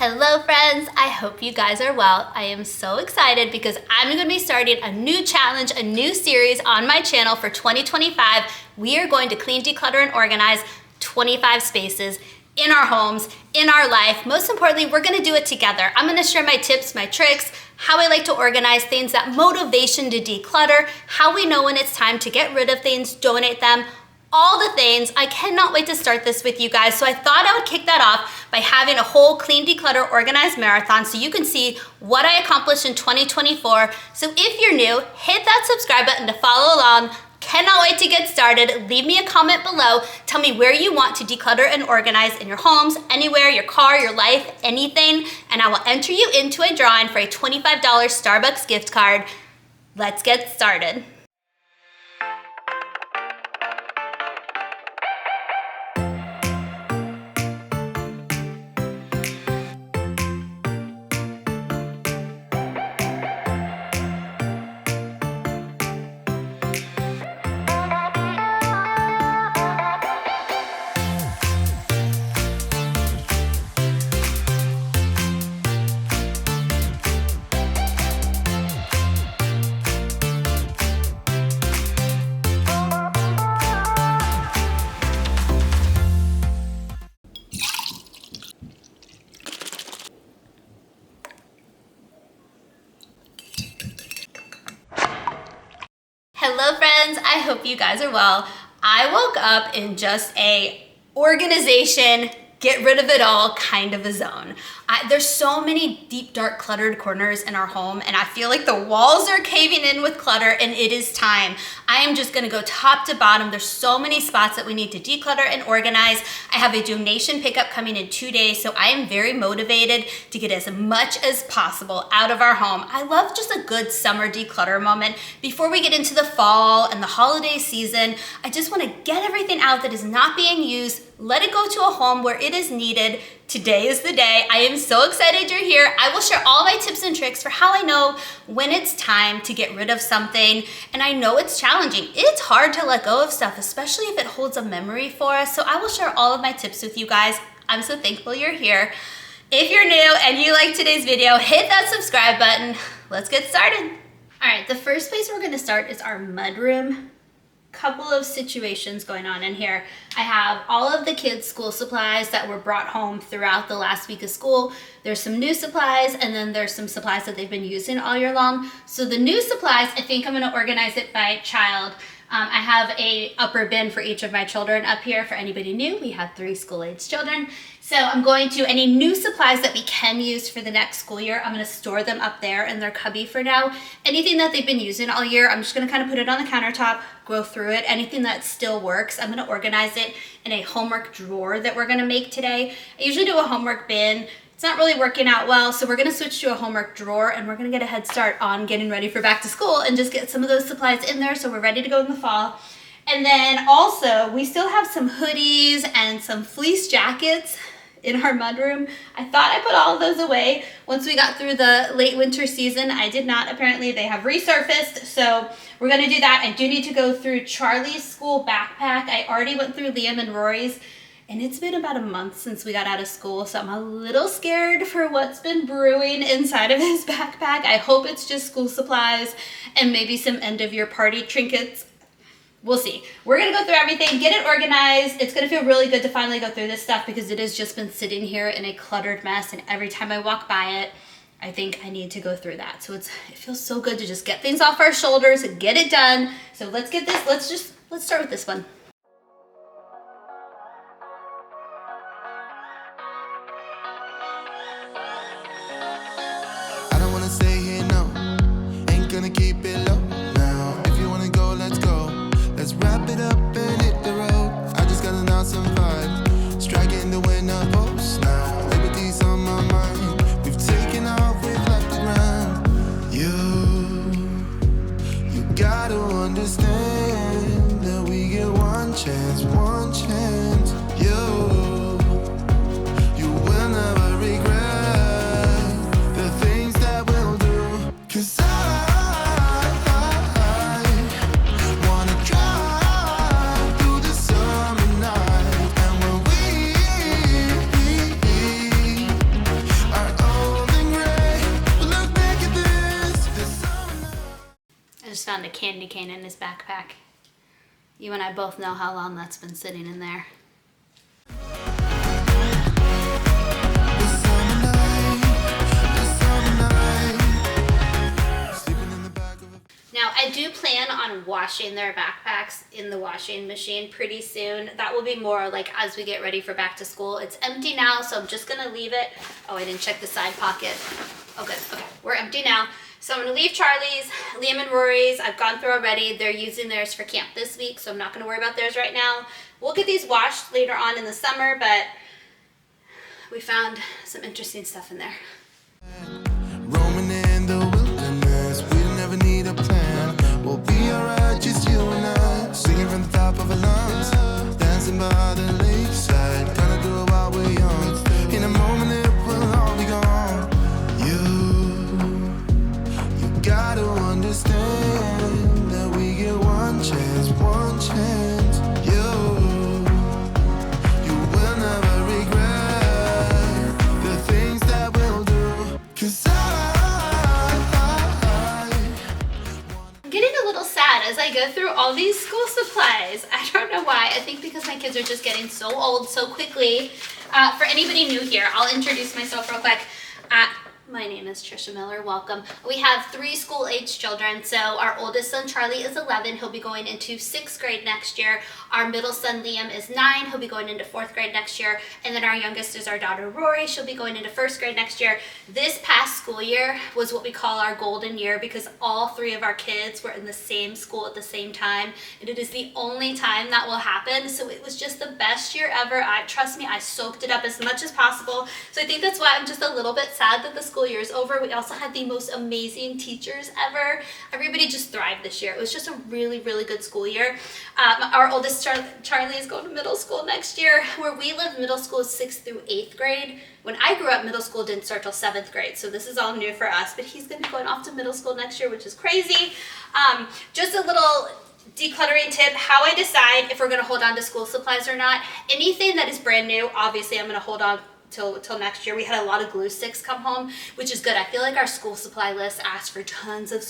Hello friends, I hope you guys are well. I am so excited because I'm going to be starting a new challenge, a new series on my channel for 2025. We are going to clean, declutter, and organize 25 spaces in our homes, in our life. Most importantly, we're going to do it together. I'm going to share my tips, my tricks, how I like to organize things, that motivation to declutter, how we know when it's time to get rid of things, donate them, all the things. I cannot wait to start this with you guys. So I thought I would kick that off by having a whole clean, declutter, organized marathon so you can see what I accomplished in 2024. So if you're new, hit that subscribe button to follow along. Cannot wait to get started. Leave me a comment below. Tell me where you want to declutter and organize in your homes, anywhere, your car, your life, anything, and I will enter you into a drawing for a $25 Starbucks gift card. Let's get started. Hello friends, I hope you guys are well. I woke up in just a organization, get rid of it all kind of a zone. There's so many deep, dark, cluttered corners in our home, and I feel like the walls are caving in with clutter, and it is time. I am just gonna go top to bottom. There's so many spots that we need to declutter and organize. I have a donation pickup coming in 2 days, so I am very motivated to get as much as possible out of our home. I love just a good summer declutter moment. Before we get into the fall and the holiday season, I just wanna get everything out that is not being used, let it go to a home where it is needed. Today is the day. I am so excited you're here. I will share all my tips and tricks for how I know when it's time to get rid of something. And I know it's challenging. It's hard to let go of stuff, especially if it holds a memory for us. So I will share all of my tips with you guys. I'm so thankful you're here. If you're new and you like today's video, hit that subscribe button. Let's get started. All right, the first place we're gonna start is our mudroom. Couple of situations going on in here. I have all of the kids' school supplies that were brought home throughout the last week of school. There's some new supplies, and then there's some supplies that they've been using all year long. So the new supplies, I think I'm gonna organize it by child. I have a upper bin for each of my children up here. For anybody new, we have 3 school-aged children. So I'm going to, any new supplies that we can use for the next school year, I'm gonna store them up there in their cubby for now. Anything that they've been using all year, I'm just gonna kind of put it on the countertop, go through it. Anything that still works, I'm gonna organize it in a homework drawer that we're gonna make today. I usually do a homework bin. It's not really working out well, so we're gonna switch to a homework drawer, and we're gonna get a head start on getting ready for back to school and just get some of those supplies in there so we're ready to go in the fall. And then also, we still have some hoodies and some fleece jackets in our mudroom. I thought I put all of those away once we got through the late winter season. I did not. Apparently they have resurfaced, so we're gonna do that. I do need to go through Charlie's school backpack. I already went through Liam and Rory's, and it's been about a month since we got out of school, so I'm a little scared for what's been brewing inside of his backpack. I hope it's just school supplies and maybe some end of year party trinkets. We'll see. We're gonna go through everything, get it organized. It's gonna feel really good to finally go through this stuff because it has just been sitting here in a cluttered mess, and every time I walk by it, I think I need to go through that. So it feels so good to just get things off our shoulders and get it done. So let's get this, let's start with this one. I don't wanna stay here, no. Ain't gonna keep it low now. If you wanna go, let's go. Let's wrap it up and hit the road. I just got an awesome vibe, striking the winner post now. Liberty's on my mind. We've taken off, we've left the ground. You gotta understand that we get one chance, one chance. You will never regret the things that we'll do. 'Cause I wanna drive through the summer night, and when we candy cane in his backpack. You and I both know how long that's been sitting in there. Now, I do plan on washing their backpacks in the washing machine pretty soon. That will be more like as we get ready for back to school. It's empty now, so I'm just gonna leave it. Oh, I didn't check the side pocket. Oh, good, okay, we're empty now. So I'm gonna leave Charlie's, Liam and Rory's. I've gone through already. They're using theirs for camp this week, so I'm not gonna worry about theirs right now. We'll get these washed later on in the summer, but we found some interesting stuff in there. Roaming in the wilderness, we never need a plan. We'll be alright, just you and I. Singing from the top of our lungs, dancing by the lakeside. Gonna do it while we're young. In a moment it will all be gone. You gotta understand that we get one chance, one chance. You will never regret the things that we'll do. 'Cause I'm getting a little sad as I go through all these school supplies. I don't know why. I think because my kids are just getting so old so quickly. For anybody new here, I'll introduce myself real quick. My name is Trisha Miller. Welcome. We have 3 school-age children. So our oldest son, Charlie, is 11. He'll be going into 6th grade next year. Our middle son, Liam, is 9. He'll be going into 4th grade next year. And then our youngest is our daughter, Rory. She'll be going into 1st grade next year. This past school year was what we call our golden year because all 3 of our kids were in the same school at the same time. And it is the only time that will happen. So it was just the best year ever. Trust me, I soaked it up as much as possible. So I think that's why I'm just a little bit sad that the school year is over. We also had the most amazing teachers ever. Everybody just thrived this year. It was just a really, really good school year. Our oldest Charlie is going to middle school next year. Where we live, middle school is 6th through 8th grade. When I grew up, middle school didn't start till 7th grade, so this is all new for us. But he's going to be going off to middle school next year, which is crazy. Just a little decluttering tip, how I decide if we're going to hold on to school supplies or not. Anything that is brand new, obviously I'm going to hold on till next year. We had a lot of glue sticks come home, which is good. I feel like our school supply list asks for tons of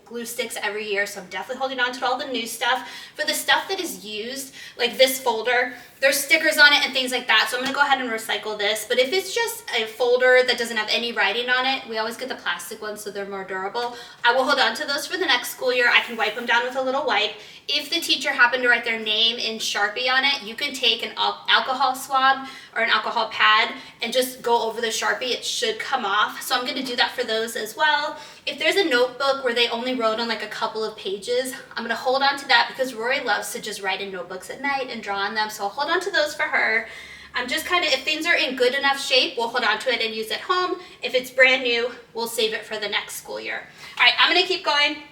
glue sticks every year, so I'm definitely holding on to all the new stuff. For the stuff that is used, like this folder, there's stickers on it and things like that, so I'm going to go ahead and recycle this. But if it's just a folder that doesn't have any writing on it, we always get the plastic ones so they're more durable. I will hold on to those for the next school year. I can wipe them down with a little wipe. If the teacher happened to write their name in Sharpie on it, you can take an alcohol swab or an alcohol pad and just go over the Sharpie. It should come off. So I'm going to do that for those as well. If there's a notebook where they only wrote on like a couple of pages, I'm going to hold on to that because Rory loves to just write in notebooks at night and draw on them. So I'll hold on to those for her. I'm just kind of, if things are in good enough shape, we'll hold on to it and use it home. If it's brand new, we'll save it for the next school year. All right, I'm going to keep going.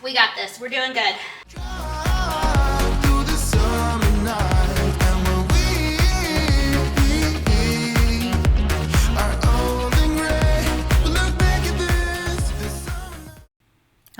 We got this. We're doing good.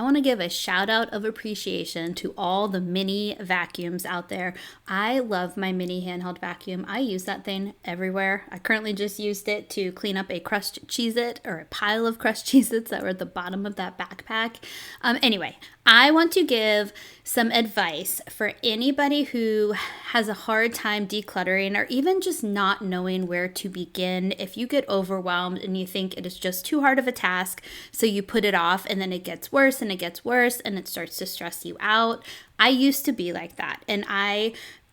I want to give a shout out of appreciation to all the mini vacuums out there. I love my mini handheld vacuum. I use that thing everywhere. I currently just used it to clean up a crushed Cheez-It or a pile of crushed Cheez-Its that were at the bottom of that backpack. Anyway, I want to give some advice for anybody who has a hard time decluttering or even just not knowing where to begin. If you get overwhelmed and you think it is just too hard of a task, so you put it off and then it gets worse and it gets worse and it starts to stress you out. I used to be like that, and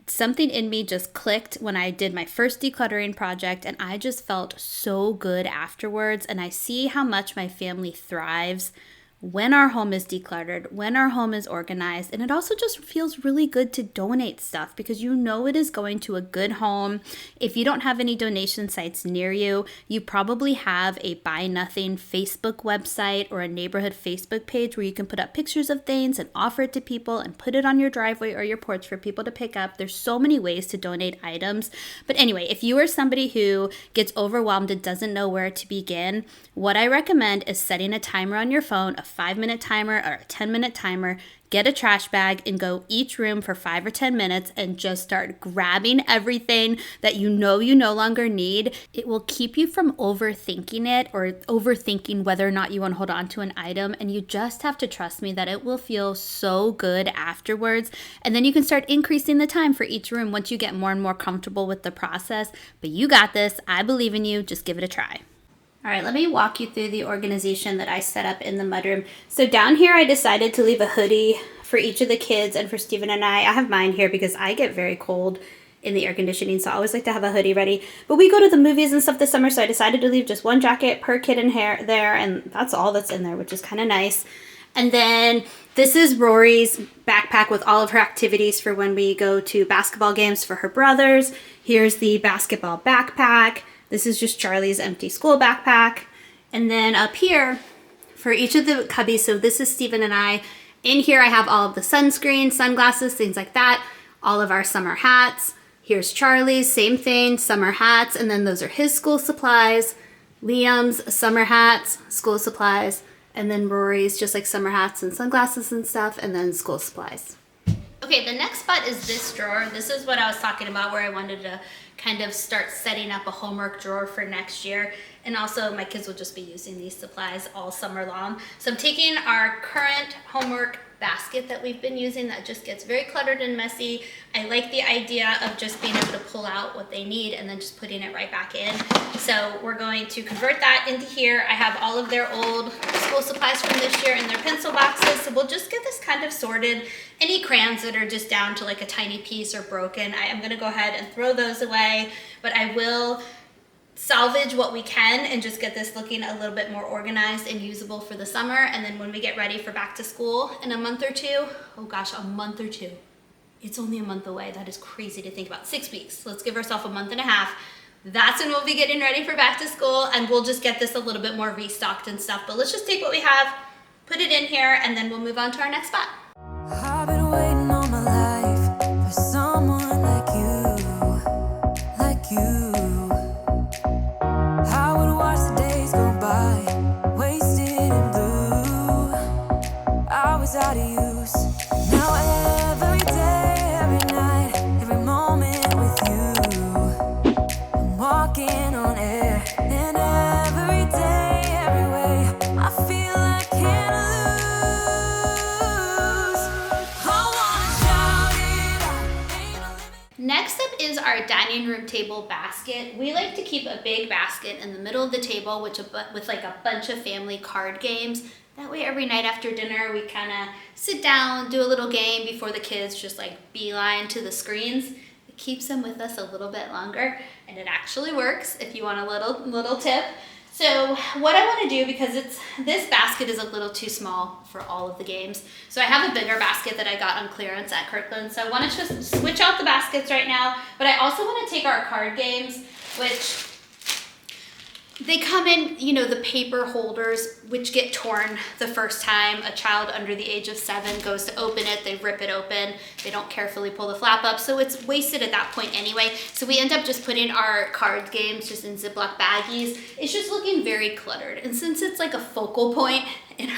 something in me just clicked when I did my first decluttering project, and I just felt so good afterwards. And I see how much my family thrives when our home is decluttered, when our home is organized. And it also just feels really good to donate stuff because you know it is going to a good home. If you don't have any donation sites near you, you probably have a Buy Nothing Facebook website or a neighborhood Facebook page where you can put up pictures of things and offer it to people and put it on your driveway or your porch for people to pick up. There's so many ways to donate items. But anyway, if you are somebody who gets overwhelmed and doesn't know where to begin, what I recommend is setting a timer on your phone, a 5-minute timer or a 10-minute timer. Get a trash bag and go each room for 5 or 10 minutes and just start grabbing everything that you know you no longer need. It will keep you from overthinking it or overthinking whether or not you want to hold on to an item. And you just have to trust me that it will feel so good afterwards. And then you can start increasing the time for each room once you get more and more comfortable with the process. But you got this. I believe in you. Just give it a try. All right, let me walk you through the organization that I set up in the mudroom. So down here, I decided to leave a hoodie for each of the kids and for Steven and I. I have mine here because I get very cold in the air conditioning, so I always like to have a hoodie ready. But we go to the movies and stuff this summer, so I decided to leave just one jacket per kid in there, and that's all that's in there, which is kind of nice. And then this is Rory's backpack with all of her activities for when we go to basketball games for her brothers. Here's the basketball backpack. This is just Charlie's empty school backpack. And then up here, for each of the cubbies, so this is Steven and I. In here I have all of the sunscreen, sunglasses, things like that. All of our summer hats. Here's Charlie's, same thing, summer hats. And then those are his school supplies. Liam's summer hats, school supplies. And then Rory's just like summer hats and sunglasses and stuff. And then school supplies. Okay, the next spot is this drawer. This is what I was talking about where I wanted to kind of start setting up a homework drawer for next year. And also my kids will just be using these supplies all summer long. So I'm taking our current homework basket that we've been using that just gets very cluttered and messy. I like the idea of just being able to pull out what they need and then just putting it right back in. So we're going to convert that into here. I have all of their old school supplies from this year in their pencil boxes. So we'll just get this kind of sorted. Any crayons that are just down to like a tiny piece or broken, I am gonna go ahead and throw those away, but I will salvage what we can and just get this looking a little bit more organized and usable for the summer. And then when we get ready for back to school in a month or two, oh gosh, a month or two. It's only a month away. That is crazy to think about. 6 weeks. Let's give ourselves a month and a half. That's when we'll be getting ready for back to school, and we'll just get this a little bit more restocked and stuff. But let's just take what we have, put it in here, and then we'll move on to our next spot. I've been waiting all my life for someone like you, like you. I would watch the days go by, wasted and blue. I was out of use. Now every day, every night, every moment with you, I'm walking on air. And every day, every way, I feel I can't lose. I wanna shout it out. Ain't no limit. Next up is our dining room table basket. We like to keep a big basket in the middle of the table with like a bunch of family card games. That way every night after dinner we kind of sit down, do a little game before the kids just like beeline to the screens. It keeps them with us a little bit longer, and it actually works if you want a little tip. So what I want to do, because this basket is a little too small for all of the games, so I have a bigger basket that I got on clearance at Kirkland. So I want to just switch out the baskets right now, but I also want to take our card games, which they come in, you know, the paper holders, which get torn the first time a child under the age of 7 goes to open it. They rip it open. They don't carefully pull the flap up, so it's wasted at that point anyway. So we end up just putting our card games just in Ziploc baggies. It's just looking very cluttered. And since it's like a focal point in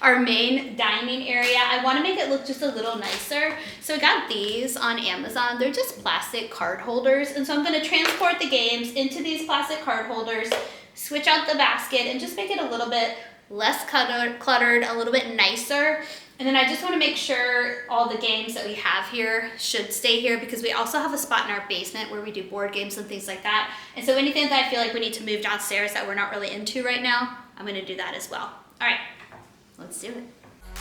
our main dining area, I want to make it look just a little nicer. So I got these on Amazon. They're just plastic card holders. And so I'm going to transport the games into these plastic card holders, switch out the basket, and just make it a little bit less cluttered, a little bit nicer. And then I just want to make sure all the games that we have here should stay here, because we also have a spot in our basement where we do board games and things like that. And so anything that I feel like we need to move downstairs that we're not really into right now, I'm going to do that as well. All right, let's do it.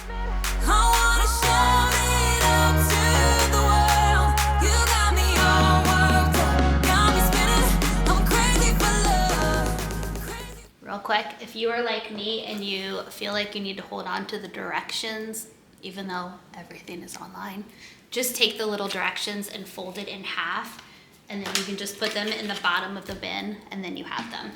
I wanna shout it out to the world. You got me all worked up, got me spinning. I'm crazy for love. Crazy. Real quick, if you are like me and you feel like you need to hold on to the directions, even though everything is online, just take the little directions and fold it in half, and then you can just put them in the bottom of the bin, and then you have them.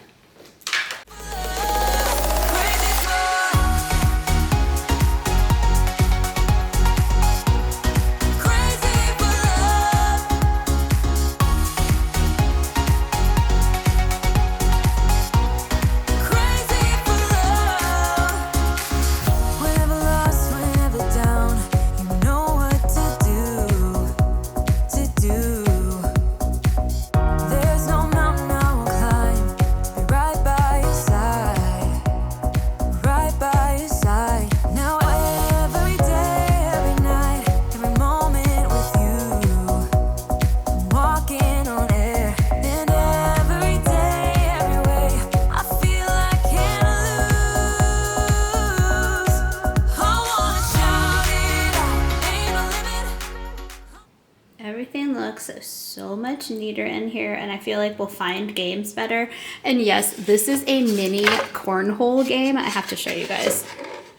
much neater in here, and I feel like we'll find games better. And yes, this is a mini cornhole game. I have to show you guys.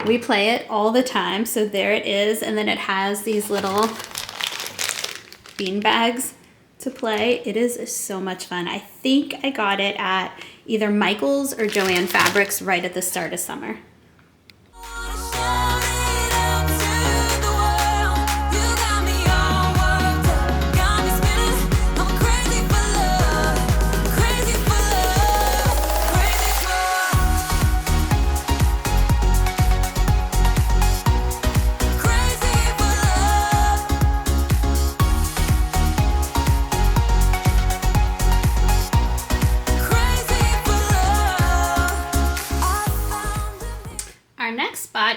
We play it all the time, so there it is, and then it has these little bean bags to play. It is so much fun. I think I got it at either Michael's or Joann Fabrics right at the start of summer.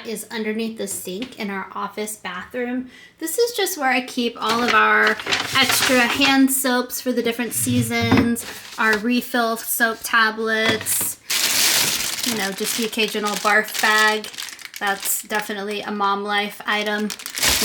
Is underneath the sink in our office bathroom. This is just where I keep all of our extra hand soaps for the different seasons, our refill soap tablets, you know, just the occasional barf bag. That's definitely a mom life item.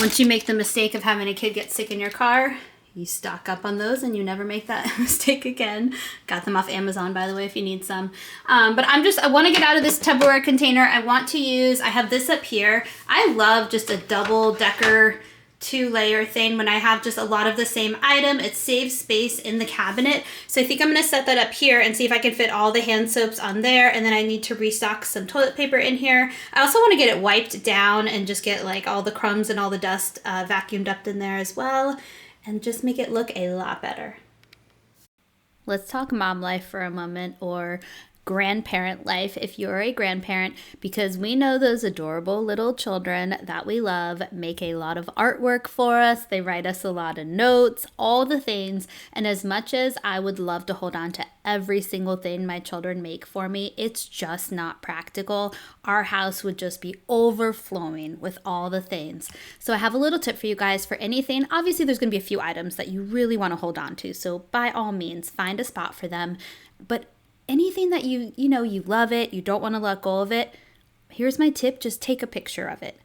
Once you make the mistake of having a kid get sick in your car, you stock up on those and you never make that mistake again. Got them off Amazon, by the way, if you need some. But I want to get out of this Tupperware container. I have this up here. I love just a double-decker 2-layer thing when I have just a lot of the same item. It saves space in the cabinet. So I think I'm going to set that up here and see if I can fit all the hand soaps on there. And then I need to restock some toilet paper in here. I also want to get it wiped down and just get like all the crumbs and all the dust vacuumed up in there as well, and just make it look a lot better. Let's talk mom life for a moment, or grandparent life if you're a grandparent, because we know those adorable little children that we love make a lot of artwork for us. They write us a lot of notes, all the things. And as much as I would love to hold on to every single thing my children make for me, it's just not practical. Our house would just be overflowing with all the things. So I have a little tip for you guys for anything. Obviously, there's going to be a few items that you really want to hold on to. So by all means, find a spot for them. But anything that you love it, you don't want to let go of it, here's my tip: just take a picture of it.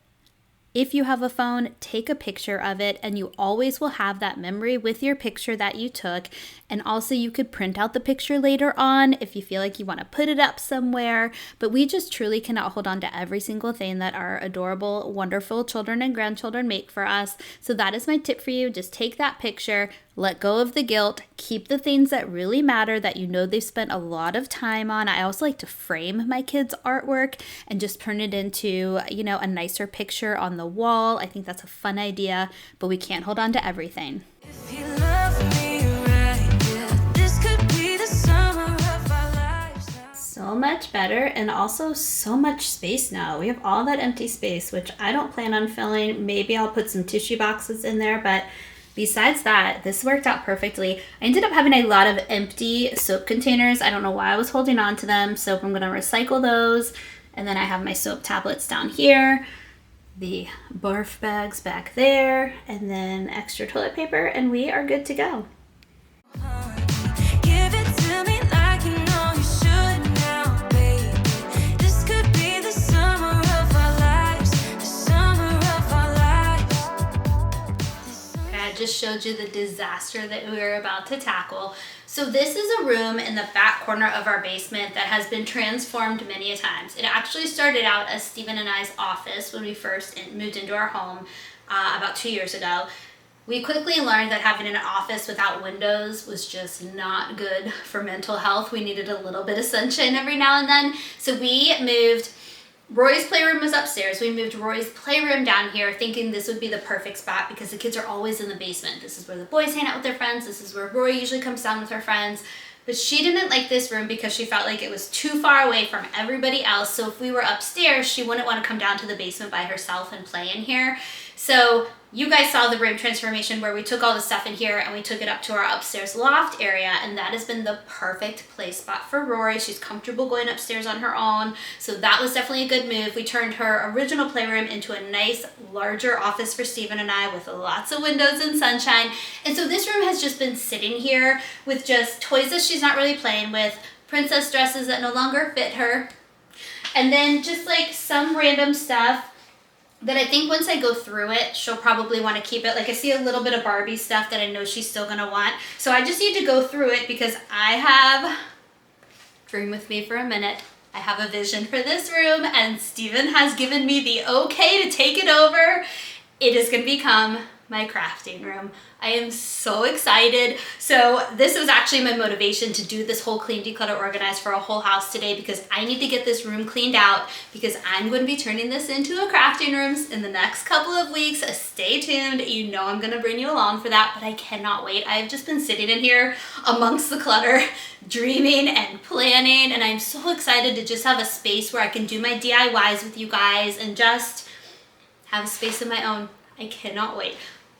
If you have a phone, take a picture of it, and you always will have that memory with your picture that you took. And also you could print out the picture later on if you feel like you want to put it up somewhere. But we just truly cannot hold on to every single thing that our adorable, wonderful children and grandchildren make for us. So that is my tip for you. Just take that picture, let go of the guilt, keep the things that really matter that you know they've spent a lot of time on. I also like to frame my kids' artwork and just turn it into, a nicer picture on the wall. I think that's a fun idea, but we can't hold on to everything. If you love me right, yeah, this could be the summer of our lives now. So much better, and also so much space now. We have all that empty space, which I don't plan on filling. Maybe I'll put some tissue boxes in there, but besides that, this worked out perfectly. I ended up having a lot of empty soap containers. I don't know why I was holding on to them, so I'm going to recycle those. And then I have my soap tablets down here, the barf bags back there, and then extra toilet paper, and we are good to go. Give it to me like you know you should now, baby. This could be the summer of our lives, the summer of our lives. I just showed you the disaster that we were about to tackle. So this is a room in the back corner of our basement that has been transformed many a times. It actually started out as Stephen and I's office when we first moved into our home about 2 years ago. We quickly learned that having an office without windows was just not good for mental health. We needed a little bit of sunshine every now and then. So we moved. Roy's playroom was upstairs. We moved Roy's playroom down here thinking this would be the perfect spot because the kids are always in the basement. This is where the boys hang out with their friends. This is where Roy usually comes down with her friends. But she didn't like this room because she felt like it was too far away from everybody else. So if we were upstairs, she wouldn't want to come down to the basement by herself and play in here. So you guys saw the room transformation where we took all the stuff in here and we took it up to our upstairs loft area, and that has been the perfect play spot for Rory. She's comfortable going upstairs on her own, so that was definitely a good move. We turned her original playroom into a nice, larger office for Stephen and I with lots of windows and sunshine. And so this room has just been sitting here with just toys that she's not really playing with, princess dresses that no longer fit her, and then just like some random stuff. that I think once I go through it, she'll probably want to keep it. Like I see a little bit of Barbie stuff that I know she's still gonna want. So I just need to go through it because I have, dream with me for a minute. I have a vision for this room and Steven has given me the okay to take it over. It is gonna become my crafting room. I am so excited. So this was actually my motivation to do this whole clean, declutter, organize for a whole house today because I need to get this room cleaned out because I'm going to be turning this into a crafting room in the next couple of weeks. Stay tuned. You know I'm going to bring you along for that, but I cannot wait. I've just been sitting in here amongst the clutter, dreaming and planning, and I'm so excited to just have a space where I can do my DIYs with you guys and just have a space of my own. I cannot wait.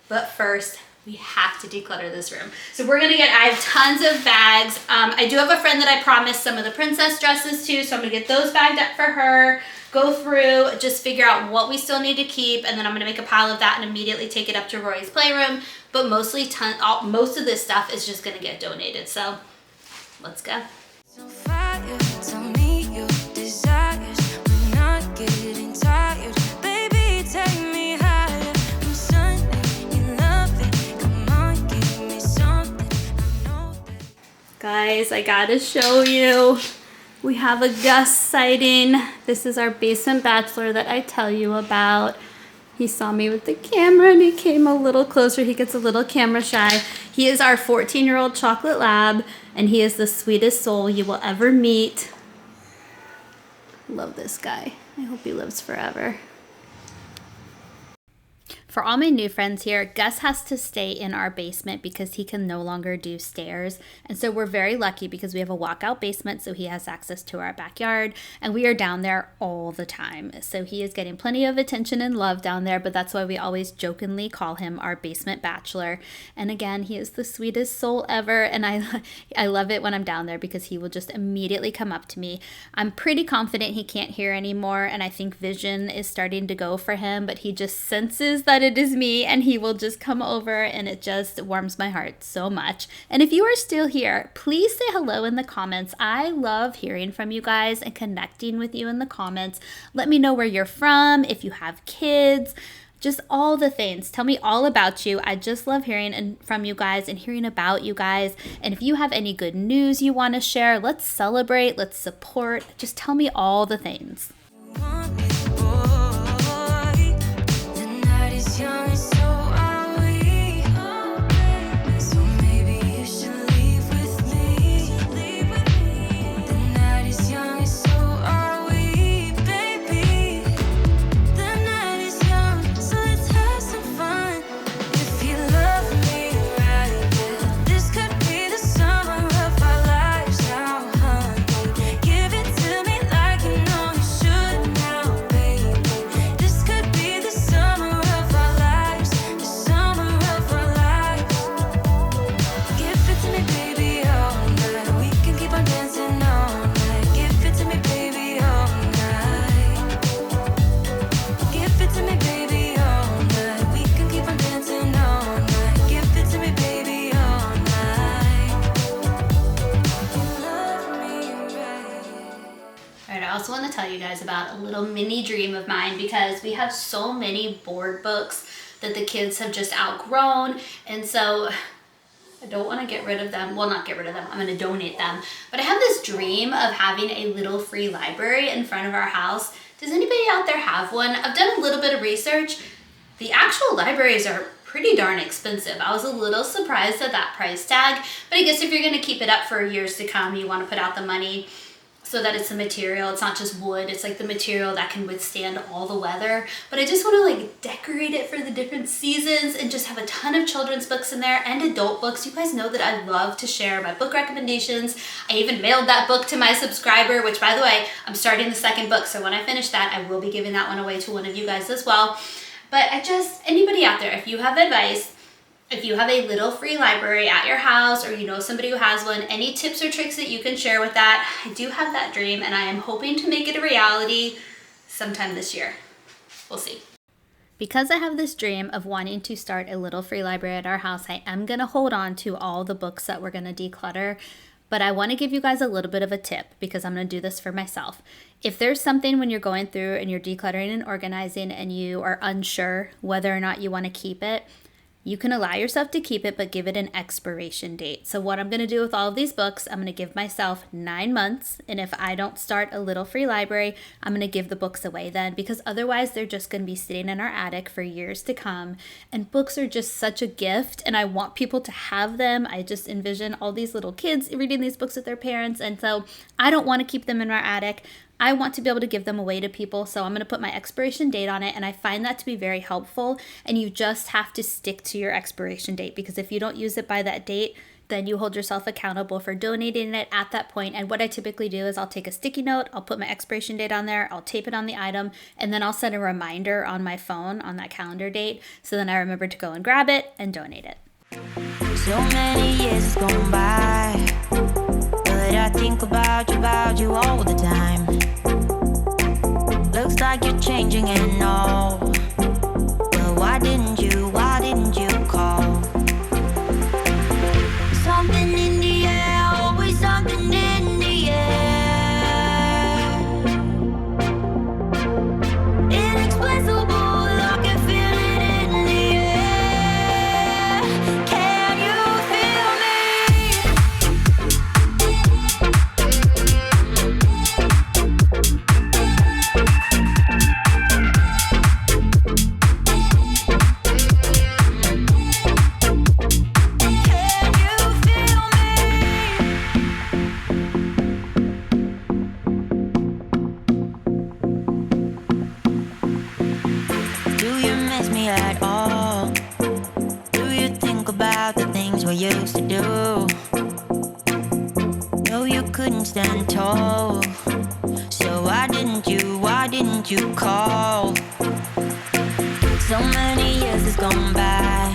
But first, we have to declutter this room. So we're gonna I have tons of bags. I do have a friend that I promised some of the princess dresses to, so I'm gonna get those bagged up for her, go through, just figure out what we still need to keep, and then I'm gonna make a pile of that and immediately take it up to Rory's playroom. But most of this stuff is just gonna get donated, so let's go. So fire, tell me your desires. We're not getting tired. Baby, take me higher. I'm Sunday, you love it. Come on, give me something. I know that. Guys, I gotta show you. We have a Gus sighting. This is our basement bachelor that I tell you about. He saw me with the camera and he came a little closer. He gets a little camera shy. He is our 14-year-old chocolate lab and he is the sweetest soul you will ever meet. Love this guy. I hope he lives forever. For all my new friends here, Gus has to stay in our basement because he can no longer do stairs. And so we're very lucky because we have a walkout basement, so he has access to our backyard, and we are down there all the time. So he is getting plenty of attention and love down there, but that's why we always jokingly call him our basement bachelor. And again, he is the sweetest soul ever, and I love it when I'm down there because he will just immediately come up to me. I'm pretty confident he can't hear anymore, and I think vision is starting to go for him, but he just senses that it is me and he will just come over, and it just warms my heart so much. And if you are still here, please say hello in the comments. I love hearing from you guys and connecting with you in the comments. Let me know where you're from, if you have kids, just all the things. Tell me all about you. I just love hearing from you guys and hearing about you guys. And if you have any good news you want to share, let's celebrate, let's support. Just tell me all the things. Young, so are we. So maybe you should leave with me. The night is young, so are we, baby. The night is young, so let's have some fun. If you love me right, yeah, this could be the summer of our lives now, honey. Give it to me like you know you should now, baby. This could be the summer of I also want to tell you guys about a little mini dream of mine because we have so many board books that the kids have just outgrown, and so I don't want to get rid of them. Well, not get rid of them. I'm going to donate them. But I have this dream of having a little free library in front of our house. Does anybody out there have one? I've done a little bit of research. The actual libraries are pretty darn expensive. I was a little surprised at that price tag, but I guess if you're going to keep it up for years to come, you want to put out the money so that it's the material. It's not just wood. It's like the material that can withstand all the weather. But I just want to like decorate it for the different seasons and just have a ton of children's books in there and adult books. You guys know that I love to share my book recommendations. I even mailed that book to my subscriber, which by the way, I'm starting the second book. So when I finish that, I will be giving that one away to one of you guys as well. But anybody out there, if you have advice, if you have a little free library at your house or you know somebody who has one, any tips or tricks that you can share with that, I do have that dream and I am hoping to make it a reality sometime this year. We'll see. Because I have this dream of wanting to start a little free library at our house, I am going to hold on to all the books that we're going to declutter. But I want to give you guys a little bit of a tip because I'm going to do this for myself. If there's something when you're going through and you're decluttering and organizing and you are unsure whether or not you want to keep it, you can allow yourself to keep it, but give it an expiration date. So what I'm going to do with all of these books, I'm going to give myself 9 months. And if I don't start a little free library, I'm going to give the books away then, because otherwise they're just going to be sitting in our attic for years to come. And books are just such a gift, and I want people to have them. I just envision all these little kids reading these books with their parents. And so I don't want to keep them in our attic. I want to be able to give them away to people, so I'm going to put my expiration date on it, and I find that to be very helpful. And you just have to stick to your expiration date, because if you don't use it by that date, then you hold yourself accountable for donating it at that point. And what I typically do is I'll take a sticky note, I'll put my expiration date on there, I'll tape it on the item, and then I'll set a reminder on my phone on that calendar date, so then I remember to go and grab it and donate it. So many years has gone by, but I think about you all the time. Looks like you're changing and all, but why didn't you call? Something in the air, always something in the air. Inexplicable, I can feel it in the air. Can you feel me? At all? Do you think about the things we used to do? No, you couldn't stand tall, so why didn't you call? So many years has gone by,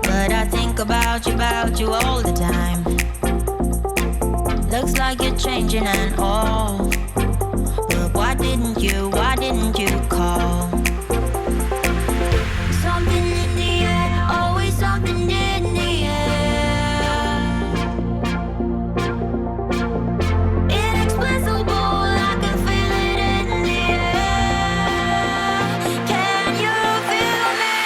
but I think about you all the time. Looks like you're changing and all, but why didn't you call? Something in the air, always something in the air. Inexplicable, I can feel it in the air. Can you feel me?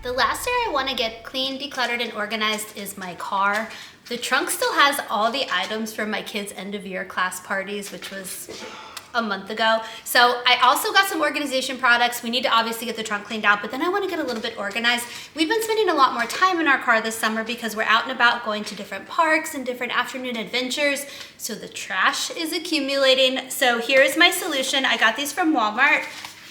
The last area I want to get clean, decluttered, and organized is my car. The trunk still has all the items from my kids' end of year class parties, which was a month ago. So I also got some organization products. We need to obviously get the trunk cleaned out, but then I want to get a little bit organized. We've been spending a lot more time in our car this summer because we're out and about going to different parks and different afternoon adventures. So the trash is accumulating. So here's my solution. I got these from Walmart.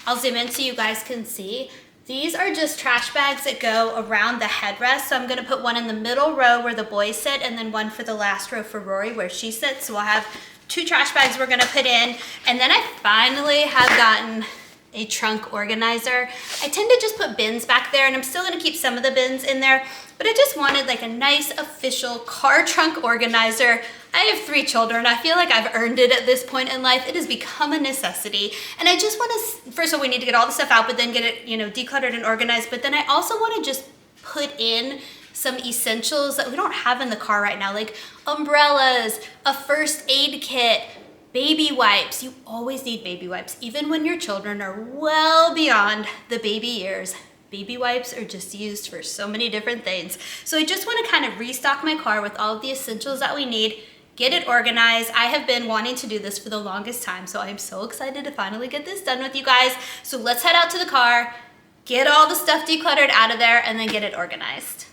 I'll zoom in so you guys can see. These are just trash bags that go around the headrest. So I'm gonna put one in the middle row where the boys sit and then one for the last row for Rory where she sits. So we'll have 2 trash bags we're gonna put in. And then I finally have gotten a trunk organizer. I tend to just put bins back there, and I'm still gonna keep some of the bins in there, but I just wanted like a nice official car trunk organizer. I have 3 children. I feel like I've earned it at this point in life. It has become a necessity. And I just wanna, first of all, we need to get all the stuff out, but then get it, decluttered and organized. But then I also wanna just put in some essentials that we don't have in the car right now, like umbrellas, a first aid kit, baby wipes. You always need baby wipes, even when your children are well beyond the baby years. Baby wipes are just used for so many different things. So I just want to kind of restock my car with all of the essentials that we need, get it organized. I have been wanting to do this for the longest time, so I'm so excited to finally get this done with you guys. So let's head out to the car, get all the stuff decluttered out of there, and then get it organized.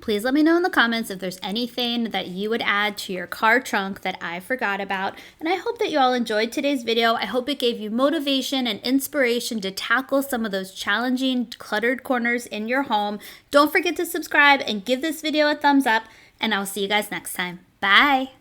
Please let me know in the comments if there's anything that you would add to your car trunk that I forgot about. And I hope that you all enjoyed today's video. I hope it gave you motivation and inspiration to tackle some of those challenging cluttered corners in your home. Don't forget to subscribe and give this video a thumbs up, and I'll see you guys next time. Bye.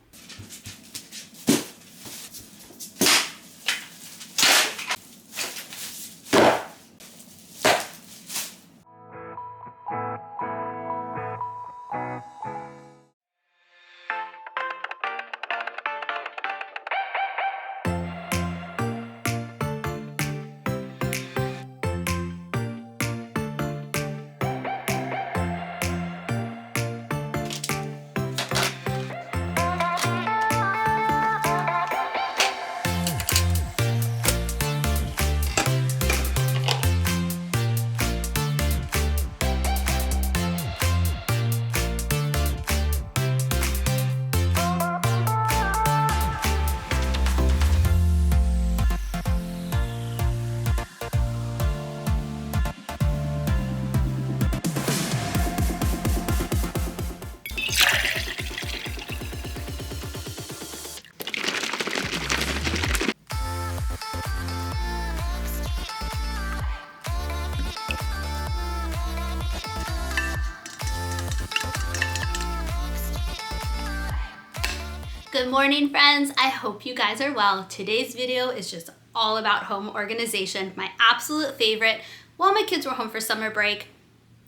Good morning, friends. I hope you guys are well. Today's video is just all about home organization, my absolute favorite. While my kids were home for summer break,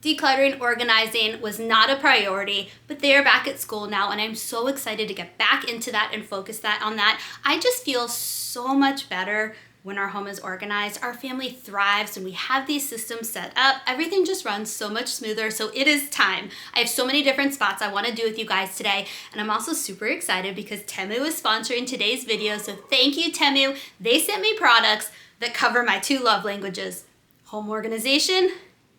decluttering, organizing was not a priority, but they are back at school now, and I'm so excited to get back into that and focus on that. I just feel so much better when our home is organized. Our family thrives when we have these systems set up. Everything just runs so much smoother, so it is time. I have so many different spots I want to do with you guys today, and I'm also super excited because Temu is sponsoring today's video, so thank you, Temu. They sent me products that cover my two love languages, home organization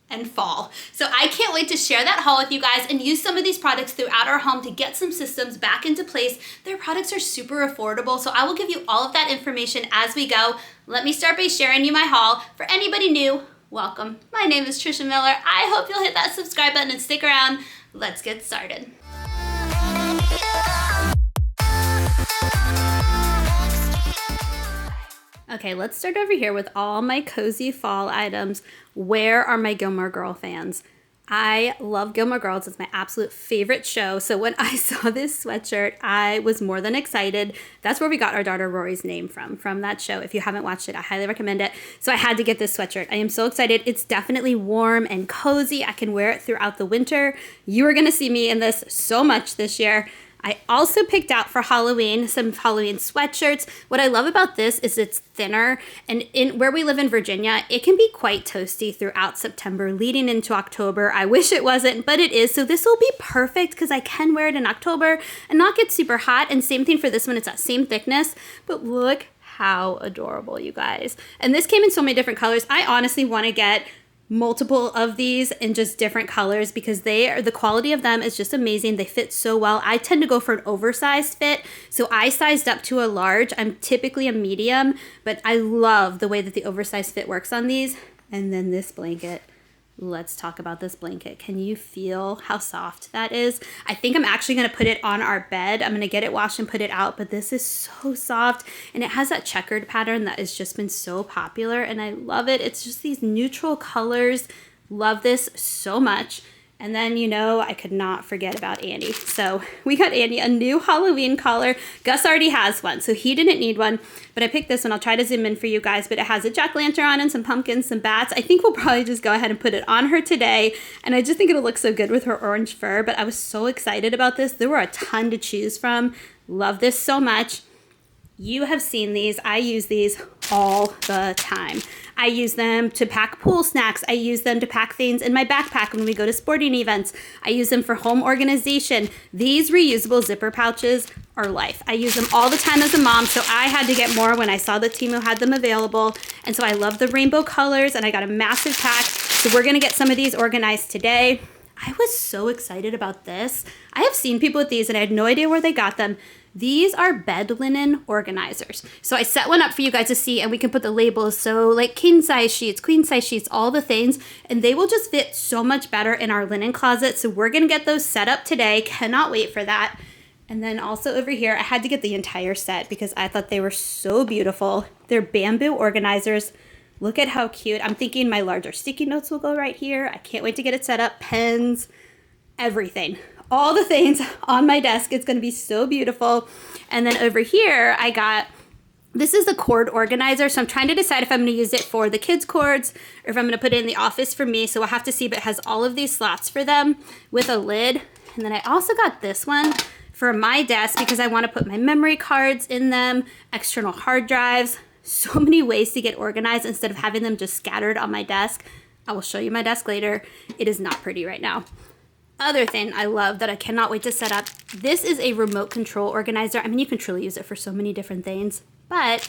and fall. So I can't wait to share that haul with you guys and use some of these products throughout our home to get some systems back into place. Their products are super affordable, so I will give you all of that information as we go. Let me start by sharing you my haul. For anybody new, welcome. My name is Trisha Miller. I hope you'll hit that subscribe button and stick around. Let's get started. Okay, let's start over here with all my cozy fall items. Where are my Gilmore Girl fans? I love Gilmore Girls. It's my absolute favorite show. So when I saw this sweatshirt, I was more than excited. That's where we got our daughter Rory's name from that show. If you haven't watched it, I highly recommend it. So I had to get this sweatshirt. I am so excited. It's definitely warm and cozy. I can wear it throughout the winter. You are going to see me in this so much this year. I also picked out for Halloween some Halloween sweatshirts. What I love about this is it's thinner, and in where we live in Virginia, it can be quite toasty throughout September leading into October. I wish it wasn't, but it is. So this will be perfect because I can wear it in October and not get super hot. And same thing for this one, it's that same thickness, but look how adorable, you guys. And this came in so many different colors. I honestly want to get multiple of these in just different colors because the quality of them is just amazing. They fit so well. I tend to go for an oversized fit, so I sized up to a large. I'm typically a medium, but I love the way that the oversized fit works on these. And then this blanket. Let's talk about this blanket. Can you feel how soft that is? I think I'm actually going to put it on our bed. I'm going to get it washed and put it out, but this is so soft, and it has that checkered pattern that has just been so popular, and I love it. It's just these neutral colors. Love this so much. And then, you know, I could not forget about Andy. So we got Andy a new Halloween collar. Gus already has one, so he didn't need one. But I picked this one. I'll try to zoom in for you guys. But it has a jack-o'-lantern on and some pumpkins, some bats. I think we'll probably just go ahead and put it on her today. And I just think it'll look so good with her orange fur. But I was so excited about this. There were a ton to choose from. Love this so much. You have seen these. I use these all the time. I use them to pack pool snacks. I use them to pack things in my backpack when we go to sporting events. I use them for home organization. These reusable zipper pouches are life. I use them all the time as a mom, so I had to get more when I saw that Temu had them available. And so I love the rainbow colors, and I got a massive pack. So we're gonna get some of these organized today. I was so excited about this. I have seen people with these and I had no idea where they got them. These are bed linen organizers. So I set one up for you guys to see, and we can put the labels. So like king size sheets, queen size sheets, all the things, and they will just fit so much better in our linen closet. So we're gonna get those set up today. Cannot wait for that. And then also over here, I had to get the entire set because I thought they were so beautiful. They're bamboo organizers. Look at how cute. I'm thinking my larger sticky notes will go right here. I can't wait to get it set up. Pens, everything. All the things on my desk. It's going to be so beautiful. And then over here, I got, this is the cord organizer. So I'm trying to decide if I'm going to use it for the kids' cords or if I'm going to put it in the office for me. So we'll have to see, but it has all of these slots for them with a lid. And then I also got this one for my desk because I want to put my memory cards in them, external hard drives. So many ways to get organized instead of having them just scattered on my desk. I will show you my desk later. It is not pretty right now. Other thing I love that I cannot wait to set up, this is a remote control organizer. I mean, you can truly use it for so many different things, but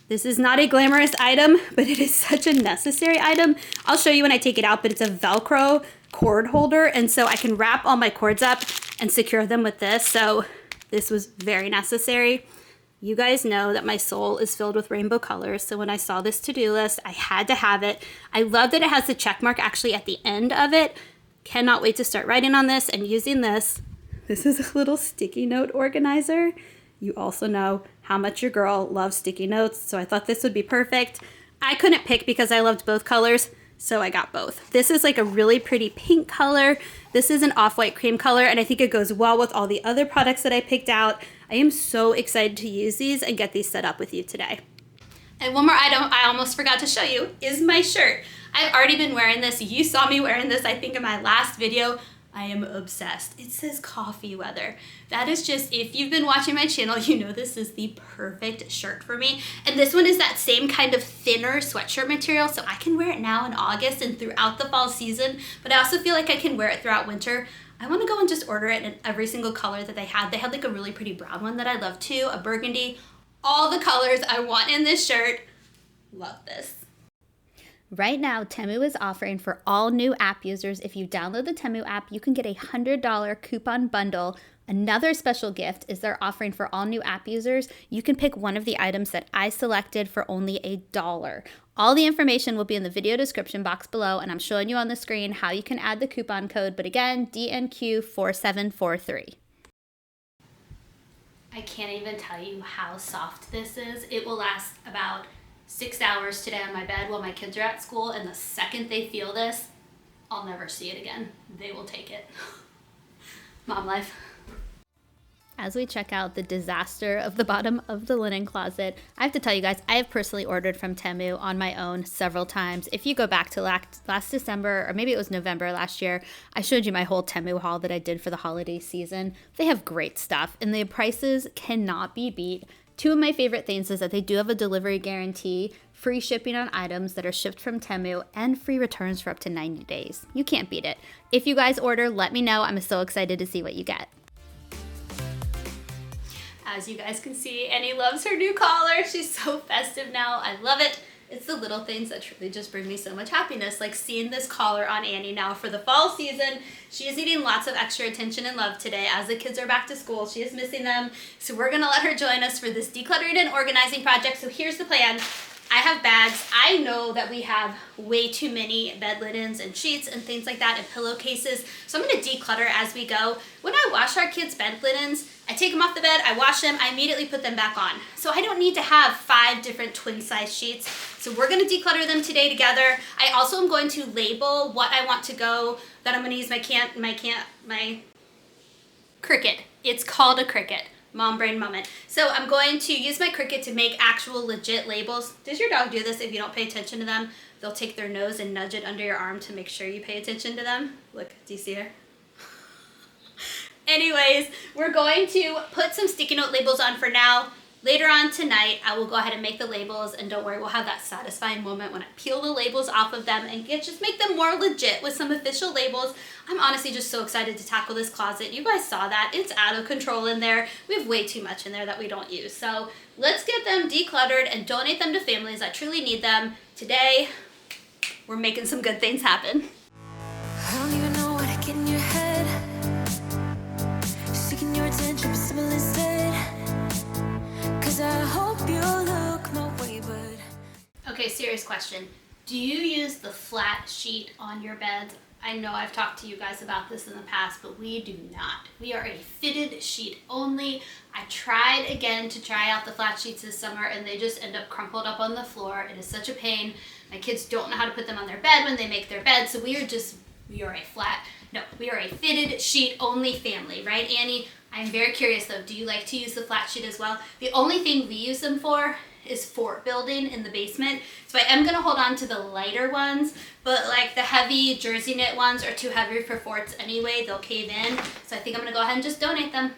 this is not a glamorous item, but it is such a necessary item. I'll show you when I take it out, but it's a Velcro cord holder, and so I can wrap all my cords up and secure them with this, so this was very necessary. You guys know that my soul is filled with rainbow colors, so when I saw this to-do list, I had to have it. I love that it has the check mark actually at the end of it. Cannot wait to start writing on this and using this. This is a little sticky note organizer. You also know how much your girl loves sticky notes, so I thought this would be perfect. I couldn't pick because I loved both colors, so I got both. This is like a really pretty pink color. This is an off-white cream color, and I think it goes well with all the other products that I picked out. I am so excited to use these and get these set up with you today. And one more item I almost forgot to show you is my shirt. I've already been wearing this. You saw me wearing this, I think, in my last video. I am obsessed. It says coffee weather. That is just, if you've been watching my channel, you know this is the perfect shirt for me. And this one is that same kind of thinner sweatshirt material, so I can wear it now in August and throughout the fall season, but I also feel like I can wear it throughout winter. I want to go and just order it in every single color that they had. They had like a really pretty brown one that I love too, a burgundy. All the colors I want in this shirt. Love this. Right now, Temu is offering for all new app users, if you download the Temu app, you can get a $100 coupon bundle. Another special gift is they're offering for all new app users. You can pick one of the items that I selected for only $1. All the information will be in the video description box below, and I'm showing you on the screen how you can add the coupon code, but again, DNQ4743. I can't even tell you how soft this is. It will last about 6 hours today on my bed while my kids are at school, and the second they feel this, I'll never see it again. They will take it. Mom life. As we check out the disaster of the bottom of the linen closet, I have to tell you guys, I have personally ordered from Temu on my own several times. If you go back to last December, or maybe it was November last year, I showed you my whole Temu haul that I did for the holiday season. They have great stuff, and the prices cannot be beat. Two of my favorite things is that they do have a delivery guarantee, free shipping on items that are shipped from Temu, and free returns for up to 90 days. You can't beat it. If you guys order, let me know. I'm so excited to see what you get. As you guys can see, Annie loves her new collar. She's so festive now. I love it. It's the little things that truly just bring me so much happiness, like seeing this collar on Annie now for the fall season. She is needing lots of extra attention and love today. As the kids are back to school, she is missing them. So we're gonna let her join us for this decluttering and organizing project. So here's the plan. I have bags. I know that we have way too many bed linens and sheets and things like that and pillowcases. So I'm gonna declutter as we go. When I wash our kids' bed linens, I take them off the bed, I wash them, I immediately put them back on. So I don't need to have 5 different twin size sheets. So we're gonna declutter them today together. I also am going to label what I want to go, that I'm gonna use my Cricut. It's called a Cricut. Mom brain moment. So I'm going to use my Cricut to make actual legit labels. Does your dog do this if you don't pay attention to them? They'll take their nose and nudge it under your arm to make sure you pay attention to them. Look, do you see her? Anyways, we're going to put some sticky note labels on for now. Later on tonight, I will go ahead and make the labels, and don't worry, we'll have that satisfying moment when I peel the labels off of them and just make them more legit with some official labels. I'm honestly just so excited to tackle this closet. You guys saw that. It's out of control in there. We have way too much in there that we don't use. So let's get them decluttered and donate them to families that truly need them. Today, we're making some good things happen. I don't even know what I get in your head. Seeking your attention, but simple instead. 'Cause I hope you look my way, but... Okay, serious question. Do you use the flat sheet on your beds? I know I've talked to you guys about this in the past, but we do not. We are a fitted sheet only. I tried again to try out the flat sheets this summer, and they just end up crumpled up on the floor. It is such a pain. My kids don't know how to put them on their bed when they make their bed, so we are a fitted sheet only family, right, Annie? I'm very curious though, do you like to use the flat sheet as well? The only thing we use them for is fort building in the basement. So I am gonna hold on to the lighter ones, but like the heavy jersey knit ones are too heavy for forts anyway, they'll cave in. So I think I'm gonna go ahead and just donate them.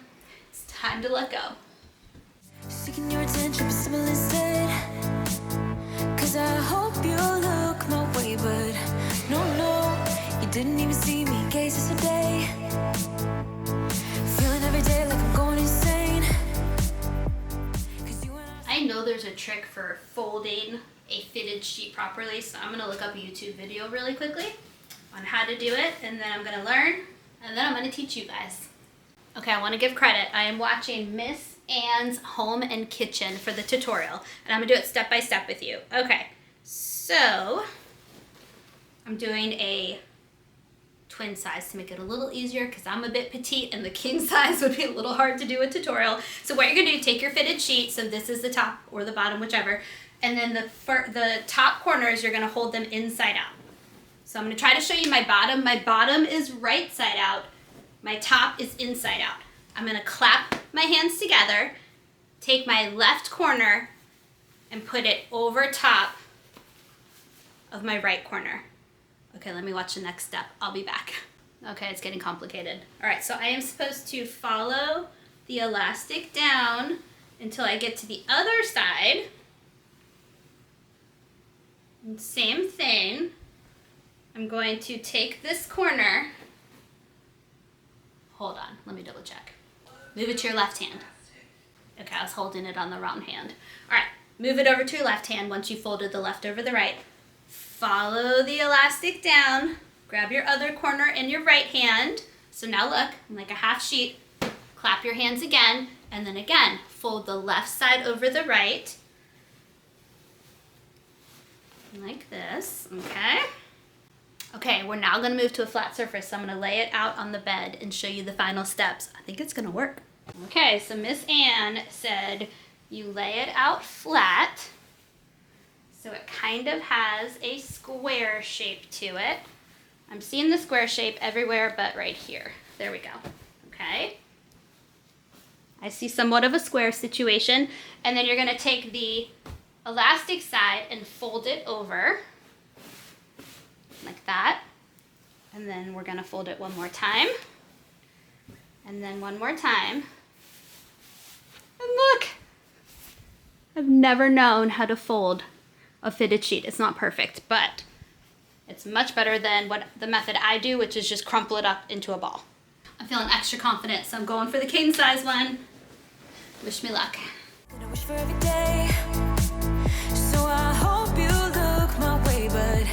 It's time to let go. Seeking your attention, but simple instead. 'Cause I hope you look my way, but no, you didn't even see me gaze yesterday. Feeling every day like I'm going insane. 'Cause you and I know there's a trick for folding a fitted sheet properly, so I'm gonna look up a YouTube video really quickly on how to do it, and then I'm gonna learn, and then I'm gonna teach you guys. Okay, I wanna give credit. I am watching Miss Ann's Home and Kitchen for the tutorial, and I'm gonna do it step by step with you. Okay, so I'm doing a twin size to make it a little easier because I'm a bit petite and the king size would be a little hard to do a tutorial. So what you're gonna do, take your fitted sheet, so this is the top or the bottom, whichever, and then the top corners, you're gonna hold them inside out. So I'm gonna try to show you my bottom. My bottom is right side out. My top is inside out. I'm gonna clap my hands together, take my left corner and put it over top of my right corner. Okay, let me watch the next step. I'll be back. Okay, it's getting complicated. All right, so I am supposed to follow the elastic down until I get to the other side. And same thing. I'm going to take this corner. Hold on, let me double check. Move it to your left hand. Okay, I was holding it on the wrong hand. All right, move it over to your left hand once you folded the left over the right. Follow the elastic down, grab your other corner in your right hand. So now look, I'm like a half sheet. Clap your hands again, and then again, fold the left side over the right. Like this, okay? Okay, we're now gonna move to a flat surface. So I'm gonna lay it out on the bed and show you the final steps. I think it's gonna work. Okay, so Miss Ann said you lay it out flat, kind of has a square shape to it. I'm seeing the square shape everywhere but right here. There we go. Okay. I see somewhat of a square situation. And then you're gonna take the elastic side and fold it over like that. And then we're gonna fold it one more time. And then one more time. And look, I've never known how to fold a fitted sheet. It's not perfect, but it's much better than what the method I do, which is just crumple it up into a ball. I'm feeling extra confident, so I'm going for the king size one. Wish me luck. I wish for every day, so I hope you look my way, but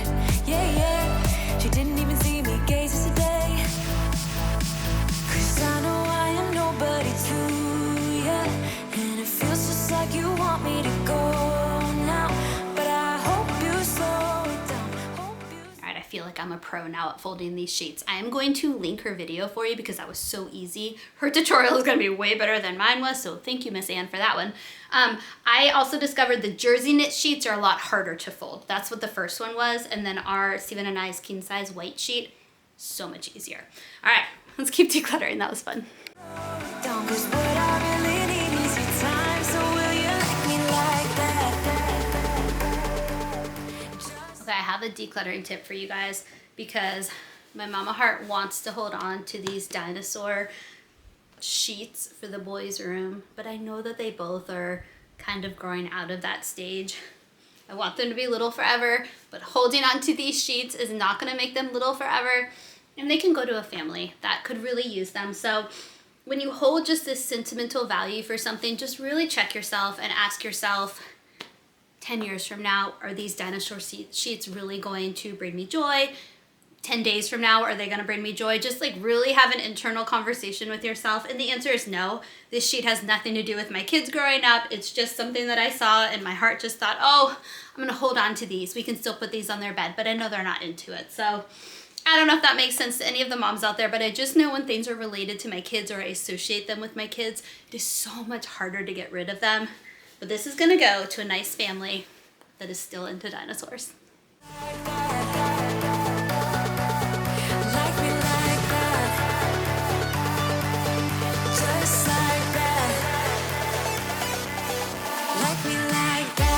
yeah, she didn't even see me gaze yesterday. 'Cause I know I am nobody to you, and it feels just like you want me to go now, but I hope you slow it down. All right, I feel like I'm a pro now at folding these sheets. I am going to link her video for you because that was so easy. Her tutorial is gonna be way better than mine was, so thank you, Miss Ann, for that one. I also discovered the jersey knit sheets are a lot harder to fold. That's what the first one was, and then our Steven and I's king size white sheet, so much easier. All right, let's keep decluttering. That was fun. Down, 'cause what I really need is your time, so will you like me like that? Okay, I have a decluttering tip for you guys because my mama heart wants to hold on to these dinosaur sheets for the boys' room, but I know that they both are kind of growing out of that stage. I want them to be little forever, but holding on to these sheets is not gonna make them little forever, and they can go to a family that could really use them. So when you hold just this sentimental value for something, just really check yourself and ask yourself, 10 years from now, are these dinosaur sheets really going to bring me joy? 10 days from now, are they gonna bring me joy? Just like really have an internal conversation with yourself. And the answer is no. This sheet has nothing to do with my kids growing up. It's just something that I saw and my heart just thought, oh, I'm gonna hold on to these. We can still put these on their bed, but I know they're not into it. So I don't know if that makes sense to any of the moms out there, but I just know when things are related to my kids or I associate them with my kids, it is so much harder to get rid of them. But this is gonna go to a nice family that is still into dinosaurs. Like me like that, just like that. Like me like that.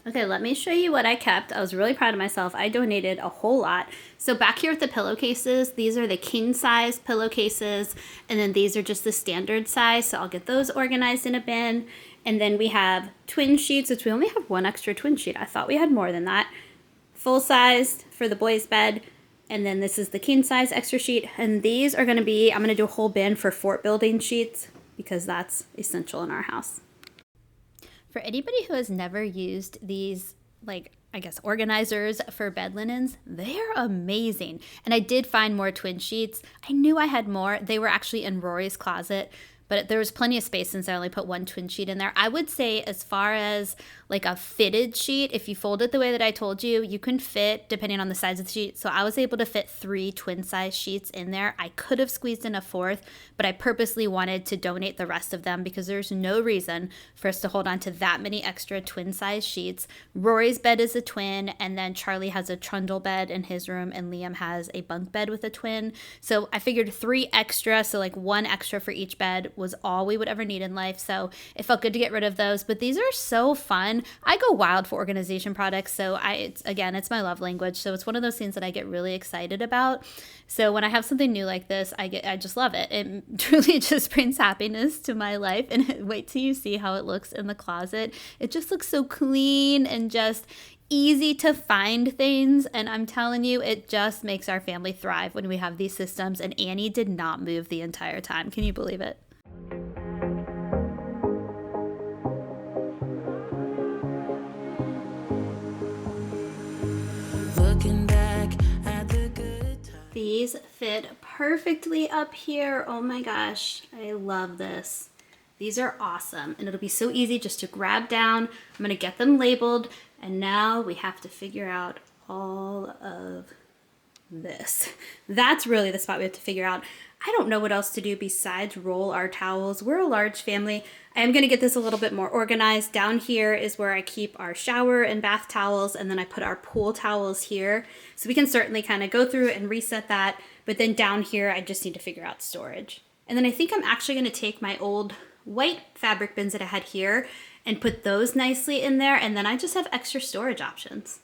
Okay, let me show you what I kept. I was really proud of myself. I donated a whole lot. So back here with the pillowcases, these are the king size pillowcases, and then these are just the standard size. So I'll get those organized in a bin. And then we have twin sheets, which we only have one extra twin sheet. I thought we had more than that. Full sized for the boys' bed. And then this is the king size extra sheet. And these are gonna be, I'm gonna do a whole bin for fort building sheets because that's essential in our house. For anybody who has never used these, like, I guess, organizers for bed linens, they're amazing. And I did find more twin sheets. I knew I had more. They were actually in Rory's closet, but there was plenty of space since I only put one twin sheet in there. I would say as far as like a fitted sheet, if you fold it the way that I told you, you can fit depending on the size of the sheet. So I was able to fit 3 twin size sheets in there. I could have squeezed in a 4th, but I purposely wanted to donate the rest of them because there's no reason for us to hold on to that many extra twin size sheets. Rory's bed is a twin, and then Charlie has a trundle bed in his room, and Liam has a bunk bed with a twin. So I figured 3 extra, so like 1 extra for each bed was all we would ever need in life. So it felt good to get rid of those, but these are so fun. I go wild for organization products, so it's my love language. So it's one of those things that I get really excited about. So when I have something new like this, I just love it. It truly just brings happiness to my life. And wait till you see how it looks in the closet. It just looks so clean and just easy to find things. And I'm telling you, it just makes our family thrive when we have these systems. And Annie did not move the entire time. Can you believe it? Looking back at the good times. These fit perfectly up here. Oh my gosh, I love this. These are awesome, and it'll be so easy just to grab down. I'm gonna get them labeled, and now we have to figure out all of this. That's really the spot we have to figure out. I don't know what else to do besides roll our towels. We're a large family. I am gonna get this a little bit more organized. Down here is where I keep our shower and bath towels, and then I put our pool towels here. So we can certainly kind of go through and reset that, but then down here, I just need to figure out storage. And then I think I'm actually gonna take my old white fabric bins that I had here and put those nicely in there, and then I just have extra storage options.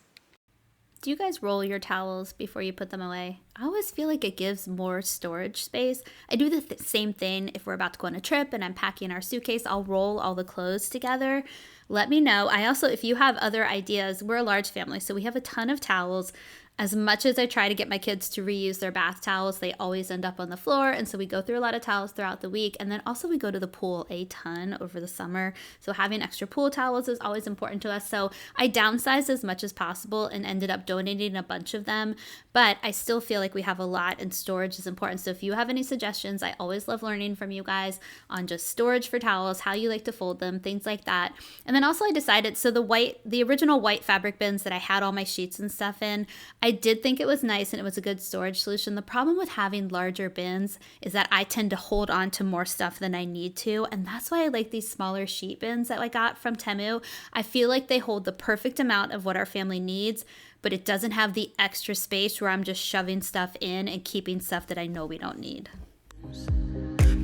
Do you guys roll your towels before you put them away? I always feel like it gives more storage space. I do the same thing if we're about to go on a trip and I'm packing our suitcase. I'll roll all the clothes together. Let me know. I also, if you have other ideas, we're a large family, so we have a ton of towels. As much as I try to get my kids to reuse their bath towels, they always end up on the floor. And so we go through a lot of towels throughout the week. And then also we go to the pool a ton over the summer. So having extra pool towels is always important to us. So I downsized as much as possible and ended up donating a bunch of them. But I still feel like we have a lot and storage is important. So if you have any suggestions, I always love learning from you guys on just storage for towels, how you like to fold them, things like that. And then also I decided, so the original white fabric bins that I had all my sheets and stuff in, I did think it was nice and it was a good storage solution. The problem with having larger bins is that I tend to hold on to more stuff than I need to. And that's why I like these smaller sheet bins that I got from Temu. I feel like they hold the perfect amount of what our family needs, but it doesn't have the extra space where I'm just shoving stuff in and keeping stuff that I know we don't need.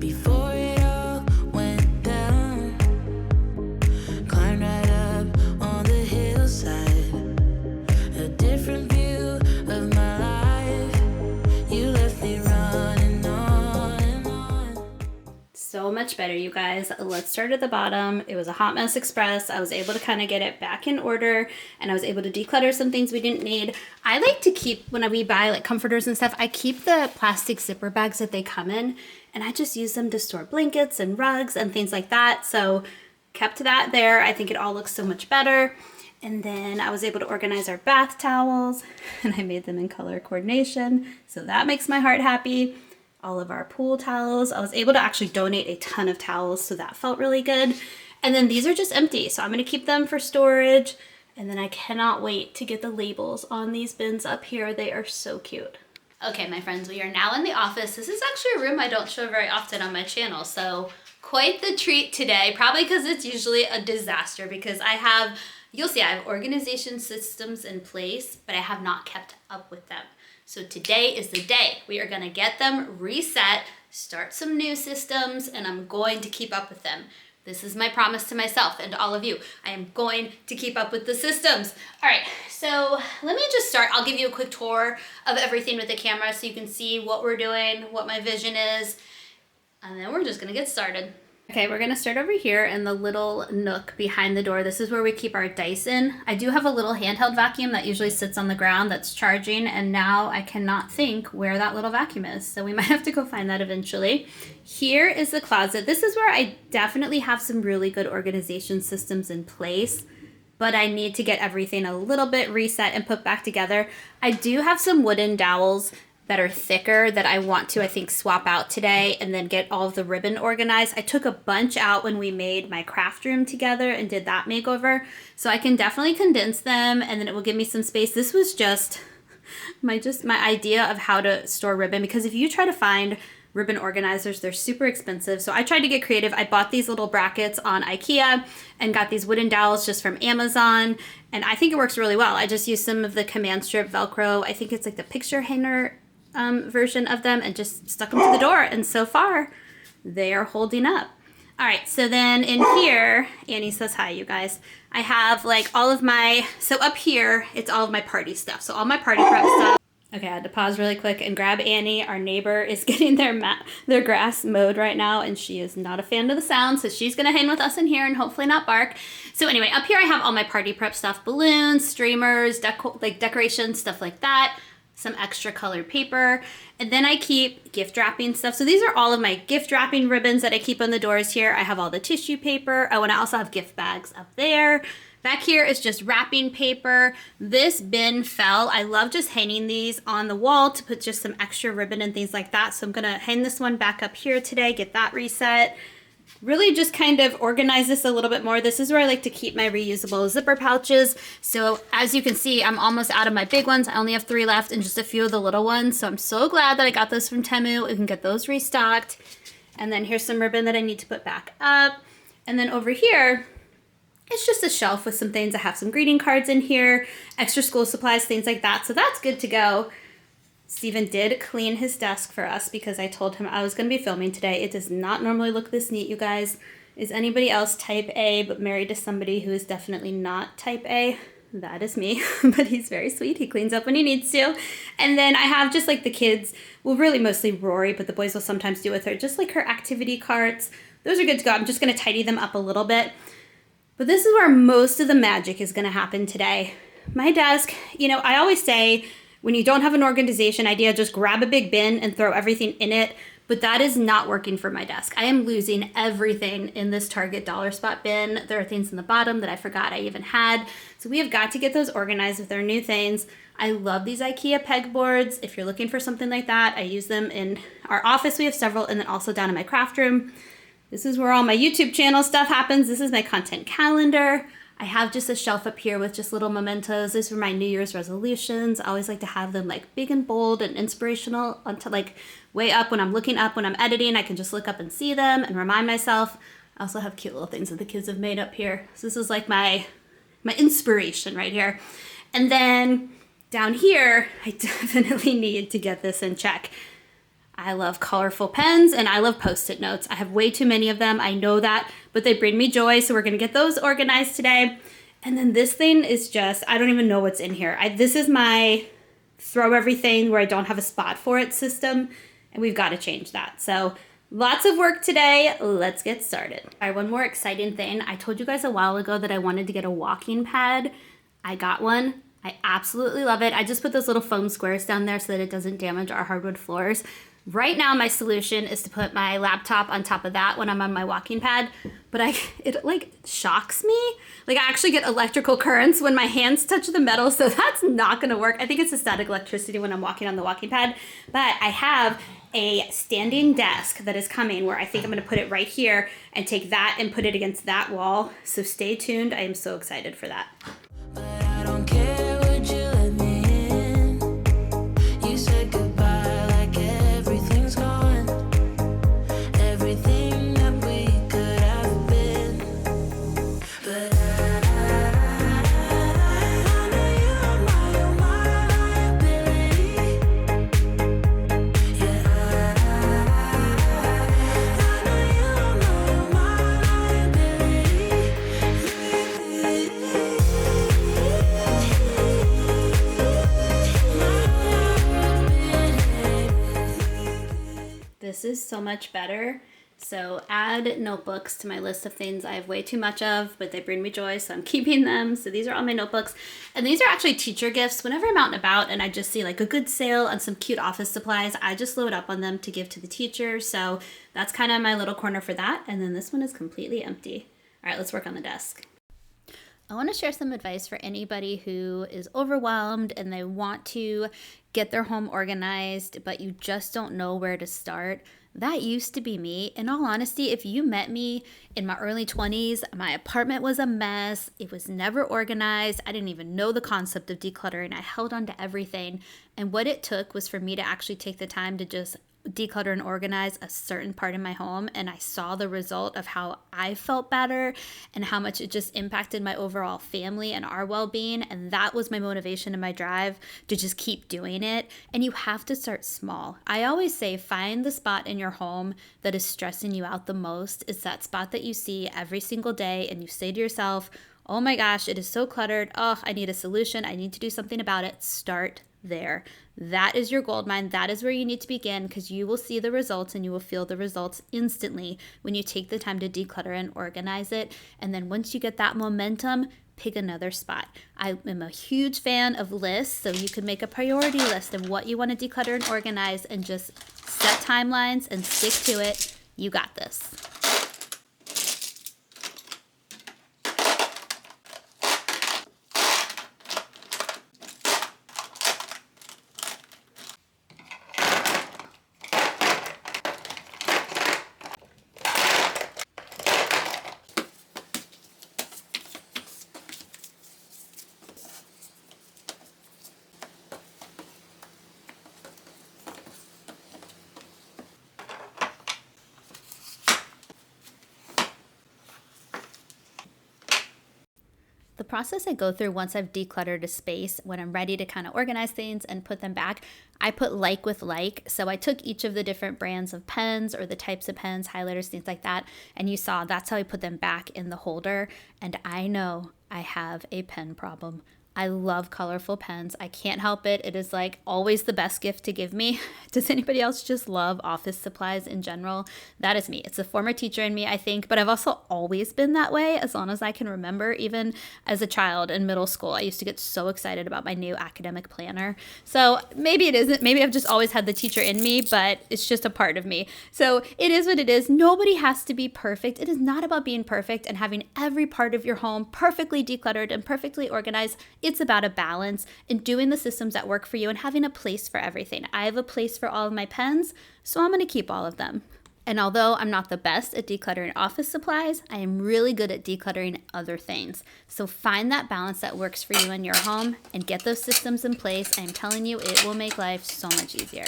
Before it all went down, climbed right up on the hillside, a different view of my life. You left me running on and on. So much better, you guys. Let's start at the bottom. It was a hot mess express. I was able to kind of get it back in order, and I was able to declutter some things we didn't need. I like to keep, when we buy like comforters and stuff, I keep the plastic zipper bags that they come in, and I just use them to store blankets and rugs and things like that. So kept that there. I think it all looks so much better. And then I was able to organize our bath towels, and I made them in color coordination. So that makes my heart happy. All of our pool towels. I was able to actually donate a ton of towels, so that felt really good. And then these are just empty, so I'm gonna keep them for storage. And then I cannot wait to get the labels on these bins up here. They are so cute. Okay, my friends, we are now in the office. This is actually a room I don't show very often on my channel, so quite the treat today, probably because it's usually a disaster because you'll see I have organization systems in place, but I have not kept up with them. So today is the day. We are gonna get them reset, start some new systems, and I'm going to keep up with them. This is my promise to myself and to all of you. I am going to keep up with the systems. All right, so let me just start. I'll give you a quick tour of everything with the camera so you can see what we're doing, what my vision is, and then we're just gonna get started. Okay, we're gonna start over here in the little nook behind the door. This is where we keep our Dyson. I do have a little handheld vacuum that usually sits on the ground that's charging, and now I cannot think where that little vacuum is, so we might have to go find that eventually. Here is the closet. This is where I definitely have some really good organization systems in place, but I need to get everything a little bit reset and put back together. I do have some wooden dowels that are thicker that I want to, I think, swap out today and then get all of the ribbon organized. I took a bunch out when we made my craft room together and did that makeover. So I can definitely condense them and then it will give me some space. This was just my idea of how to store ribbon, because if you try to find ribbon organizers, they're super expensive. So I tried to get creative. I bought these little brackets on IKEA and got these wooden dowels just from Amazon. And I think it works really well. I just used some of the command strip Velcro. I think it's like the picture hanger version of them, and just stuck them to the door, and so far they are holding up. All right, so then in here, Annie says hi, you guys. I have like all of my, so up here it's all of my party stuff, so all my party prep stuff. Okay, I had to pause really quick and grab Annie. Our neighbor is getting their grass mowed right now, and she is not a fan of the sound, so she's gonna hang with us in here and hopefully not bark. So anyway, up here I have all my party prep stuff: balloons, streamers, decorations, stuff like that. Some extra colored paper, and then I keep gift wrapping stuff. So these are all of my gift wrapping ribbons that I keep on the doors here. I have all the tissue paper. Oh, and I also have gift bags up there. Back here is just wrapping paper. This bin fell. I love just hanging these on the wall to put just some extra ribbon and things like that. So I'm gonna hang this one back up here today, get that reset. really just kind of organize this a little bit more. This is where I like to keep my reusable zipper pouches. So as you can see, I'm almost out of my big ones. I only have 3 left and just a few of the little ones. So I'm so glad that I got those from Temu. We can get those restocked. And then here's some ribbon that I need to put back up. And then over here, it's just a shelf with some things. I have some greeting cards in here, extra school supplies, things like that. So that's good to go. Steven did clean his desk for us because I told him I was going to be filming today. It does not normally look this neat, you guys. Is anybody else type A but married to somebody who is definitely not type A? That is me, but he's very sweet. He cleans up when he needs to. And then I have just like the kids, well, really mostly Rory, but the boys will sometimes do with her, just like her activity carts. Those are good to go. I'm just going to tidy them up a little bit. But this is where most of the magic is going to happen today. My desk, you know, I always say, when you don't have an organization idea, just grab a big bin and throw everything in it. But that is not working for my desk. I am losing everything in this Target dollar spot bin. There are things in the bottom that I forgot I even had. So we have got to get those organized with our new things. I love these IKEA pegboards. If you're looking for something like that, I use them in our office. We have several, and then also down in my craft room. This is where all my YouTube channel stuff happens. This is my content calendar. I have just a shelf up here with just little mementos. These are my New Year's resolutions. I always like to have them like big and bold and inspirational until like way up when I'm looking up, when I'm editing, I can just look up and see them and remind myself. I also have cute little things that the kids have made up here. So this is like my inspiration right here. And then down here, I definitely need to get this in check. I love colorful pens and I love Post-it notes. I have way too many of them. I know that, but they bring me joy. So we're going to get those organized today. And then this thing is just, I don't even know what's in here. This is my throw everything where I don't have a spot for it system. And we've got to change that. So lots of work today. Let's get started. All right, one more exciting thing. I told you guys a while ago that I wanted to get a walking pad. I got one. I absolutely love it. I just put those little foam squares down there so that it doesn't damage our hardwood floors. Right now, my solution is to put my laptop on top of that when I'm on my walking pad, but it like shocks me. Like I actually get electrical currents when my hands touch the metal, so that's not gonna work. I think it's a static electricity when I'm walking on the walking pad, but I have a standing desk that is coming where I think I'm gonna put it right here and take that and put it against that wall. So stay tuned, I am so excited for that. But I don't care, would you let me in? You said goodbye like everything's gone. Everything that we could have been. But I know you're my liability. Yeah, I know you're my This is so much better. So add notebooks to my list of things I have way too much of, but they bring me joy, so I'm keeping them. So these are all my notebooks. And these are actually teacher gifts. Whenever I'm out and about and I just see like a good sale on some cute office supplies, I just load up on them to give to the teacher. So that's kind of my little corner for that. And then this one is completely empty. All right, let's work on the desk. I want to share some advice for anybody who is overwhelmed and they want to get their home organized, but you just don't know where to start. That used to be me. In all honesty, if you met me in my early 20s, my apartment was a mess. It was never organized. I didn't even know the concept of decluttering. I held on to everything. And what it took was for me to actually take the time to just declutter and organize a certain part in my home, and I saw the result of how I felt better and how much it just impacted my overall family and our well-being. And that was my motivation and my drive to just keep doing it. And you have to start small. I always say find the spot in your home that is stressing you out the most. It's that spot that you see every single day and you say to yourself, oh my gosh, it is so cluttered. Oh, I need a solution. I need to do something about it. Start there. That is your gold mine. That is where you need to begin, because you will see the results and you will feel the results instantly when you take the time to declutter and organize it. And then once you get that momentum, pick another spot. I am a huge fan of lists, so you can make a priority list of what you want to declutter and organize and just set timelines and stick to it. You got this. The process I go through once I've decluttered a space, when I'm ready to kind of organize things and put them back, I put like with like. So I took each of the different brands of pens or the types of pens, highlighters, things like that, and you saw that's how I put them back in the holder. And I know I have a pen problem. I love colorful pens. I can't help it. It is like always the best gift to give me. Does anybody else just love office supplies in general? That is me. It's the former teacher in me, I think, but I've also always been that way as long as I can remember. Even as a child in middle school, I used to get so excited about my new academic planner. So maybe it isn't. Maybe I've just always had the teacher in me, but it's just a part of me. So it is what it is. Nobody has to be perfect. It is not about being perfect and having every part of your home perfectly decluttered and perfectly organized. It's about a balance and doing the systems that work for you and having a place for everything. I have a place for all of my pens, so I'm going to keep all of them. And although I'm not the best at decluttering office supplies, I am really good at decluttering other things. So find that balance that works for you in your home and get those systems in place. I'm telling you, it will make life so much easier.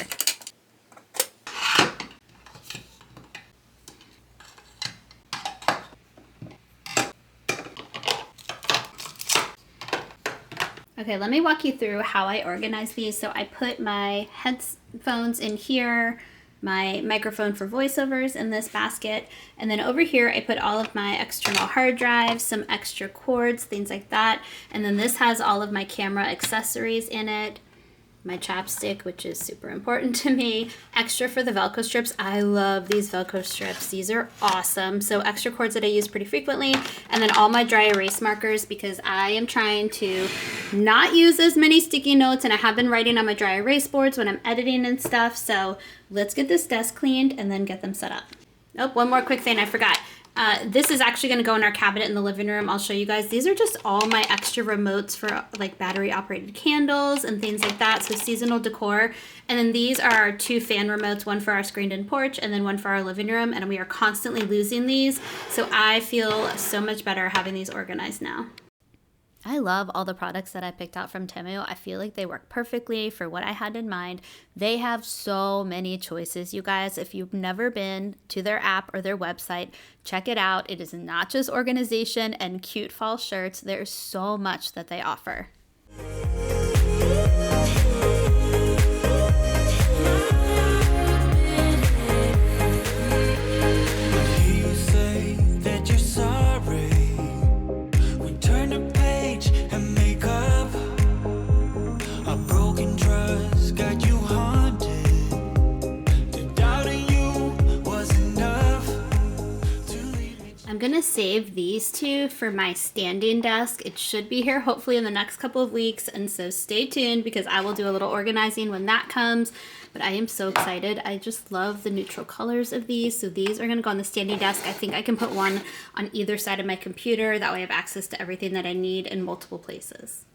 Okay, let me walk you through how I organize these. So I put my headphones in here, my microphone for voiceovers in this basket, and then over here I put all of my external hard drives, some extra cords, things like that, and then this has all of my camera accessories in it, my chapstick, which is super important to me, extra for the Velcro strips. I love these Velcro strips. These are awesome. So extra cords that I use pretty frequently, and then all my dry erase markers because I am trying to not use as many sticky notes, and I have been writing on my dry erase boards when I'm editing and stuff. So let's get this desk cleaned and then get them set up. Oh, one more quick thing I forgot. This is actually going to go in our cabinet in the living room. I'll show you guys. These are just all my extra remotes for like battery operated candles and things like that. So seasonal decor. And then these are our 2 fan remotes, one for our screened-in porch and then one for our living room. And we are constantly losing these. So I feel so much better having these organized now. I love all the products that I picked out from Temu. I feel like they work perfectly for what I had in mind. They have so many choices, you guys. If you've never been to their app or their website, check it out. It is not just organization and cute fall shirts. There's so much that they offer. I'm gonna save these 2 for my standing desk. It should be here hopefully in the next couple of weeks, and so stay tuned because I will do a little organizing when that comes. But I am so excited. I just love the neutral colors of these. So these are gonna go on the standing desk. I think I can put one on either side of my computer. That way I have access to everything that I need in multiple places.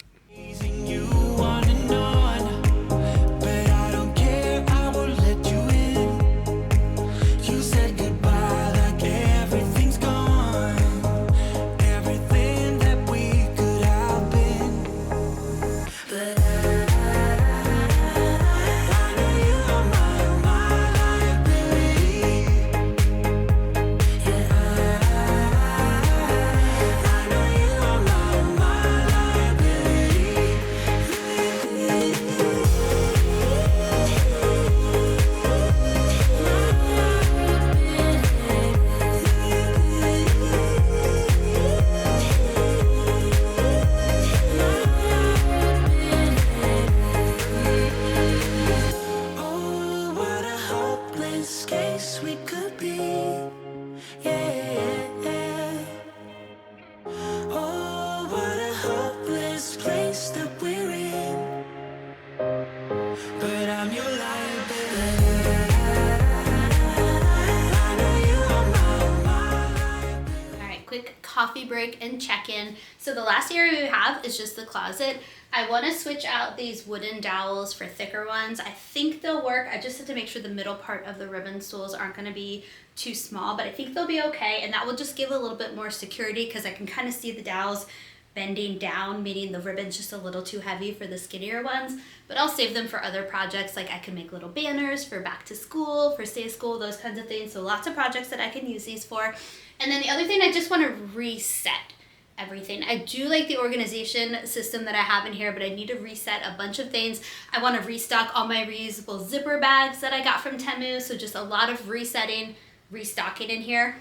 Coffee break and check-in. So the last area we have is just the closet. I want to switch out these wooden dowels for thicker ones. I think they'll work. I just have to make sure the middle part of the ribbon stools aren't going to be too small, but I think they'll be okay, and that will just give a little bit more security because I can kind of see the dowels bending down, meaning the ribbon's just a little too heavy for the skinnier ones, but I'll save them for other projects. Like I can make little banners for back to school, for stay at school, those kinds of things. So lots of projects that I can use these for. And then the other thing, I just want to reset. everything. I do like the organization system that I have in here, but I need to reset a bunch of things. I want to restock all my reusable zipper bags that I got from Temu, so just a lot of resetting, restocking in here,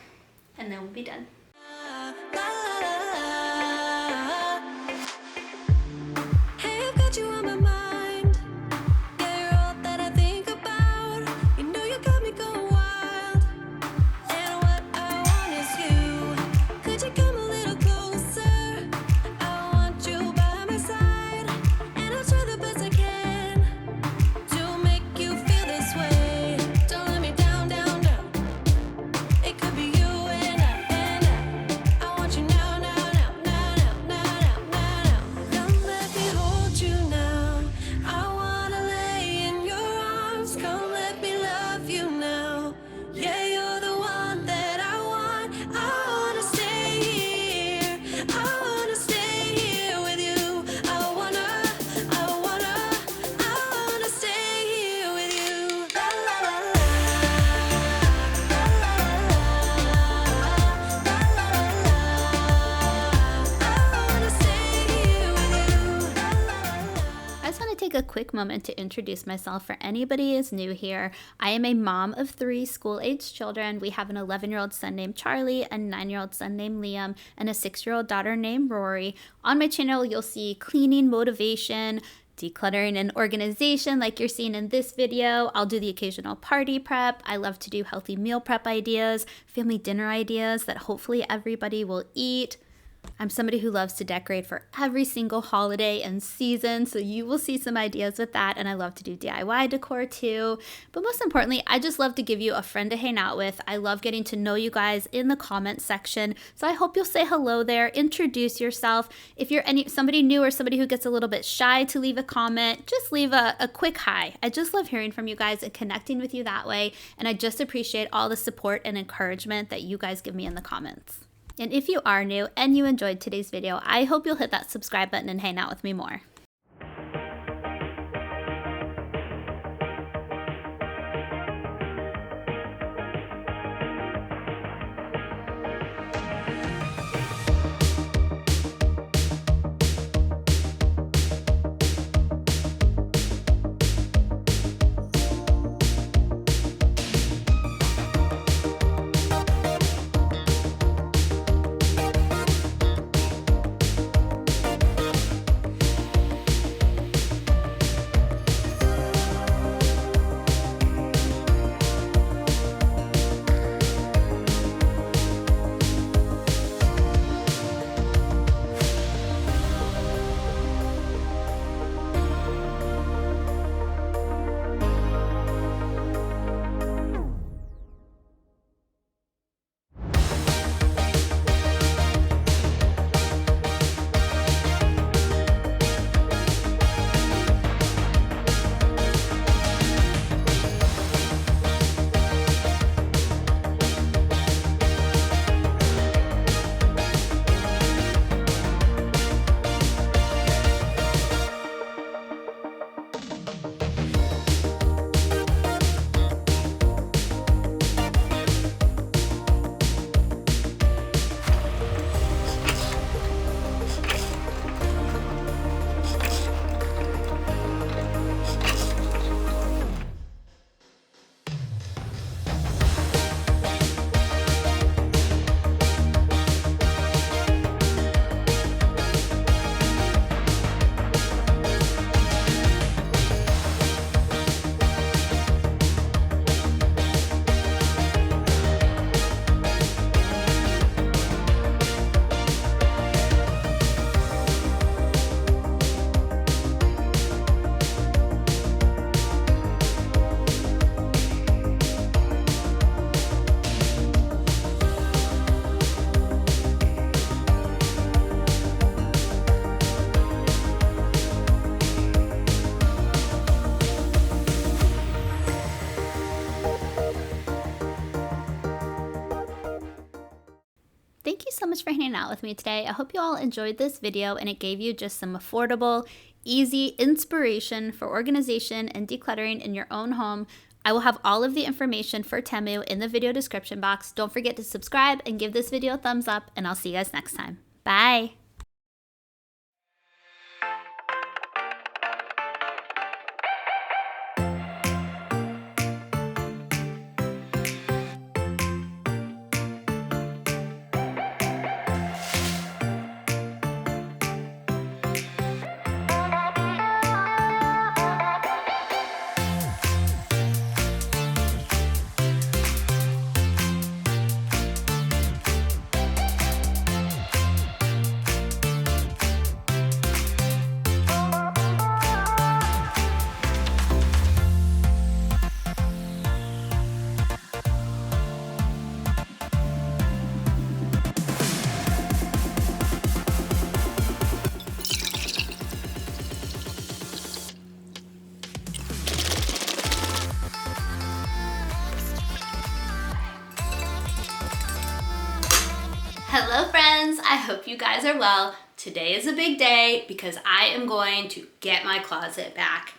and then we'll be done. A quick moment to introduce myself for anybody who's new here. I am a mom of 3 school-aged children. We have an 11-year-old son named Charlie, a 9-year-old son named Liam, and a 6-year-old daughter named Rory. On my channel, you'll see cleaning motivation, decluttering and organization like you're seeing in this video. I'll do the occasional party prep. I love to do healthy meal prep ideas, family dinner ideas that hopefully everybody will eat. I'm somebody who loves to decorate for every single holiday and season, so you will see some ideas with that, and I love to do DIY decor too. But most importantly, I just love to give you a friend to hang out with. I love getting to know you guys in the comment section, so I hope you'll say hello there, introduce yourself. If you're somebody new or somebody who gets a little bit shy to leave a comment, just leave a quick hi. I just love hearing from you guys and connecting with you that way, and I just appreciate all the support and encouragement that you guys give me in the comments. And if you are new and you enjoyed today's video, I hope you'll hit that subscribe button and hang out with me more. Thank you so much for hanging out with me today. I hope you all enjoyed this video and it gave you just some affordable, easy inspiration for organization and decluttering in your own home. I will have all of the information for Temu in the video description box. Don't forget to subscribe and give this video a thumbs up, and I'll see you guys next time. Bye. Hello friends, I hope you guys are well. Today is a big day because I am going to get my closet back.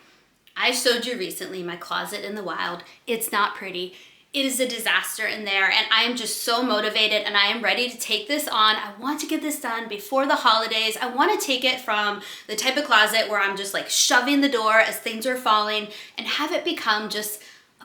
I showed you recently my closet in the wild. It's not pretty. It is a disaster in there and I am just so motivated and I am ready to take this on. I want to get this done before the holidays. I want to take it from the type of closet where I'm just like shoving the door as things are falling and have it become just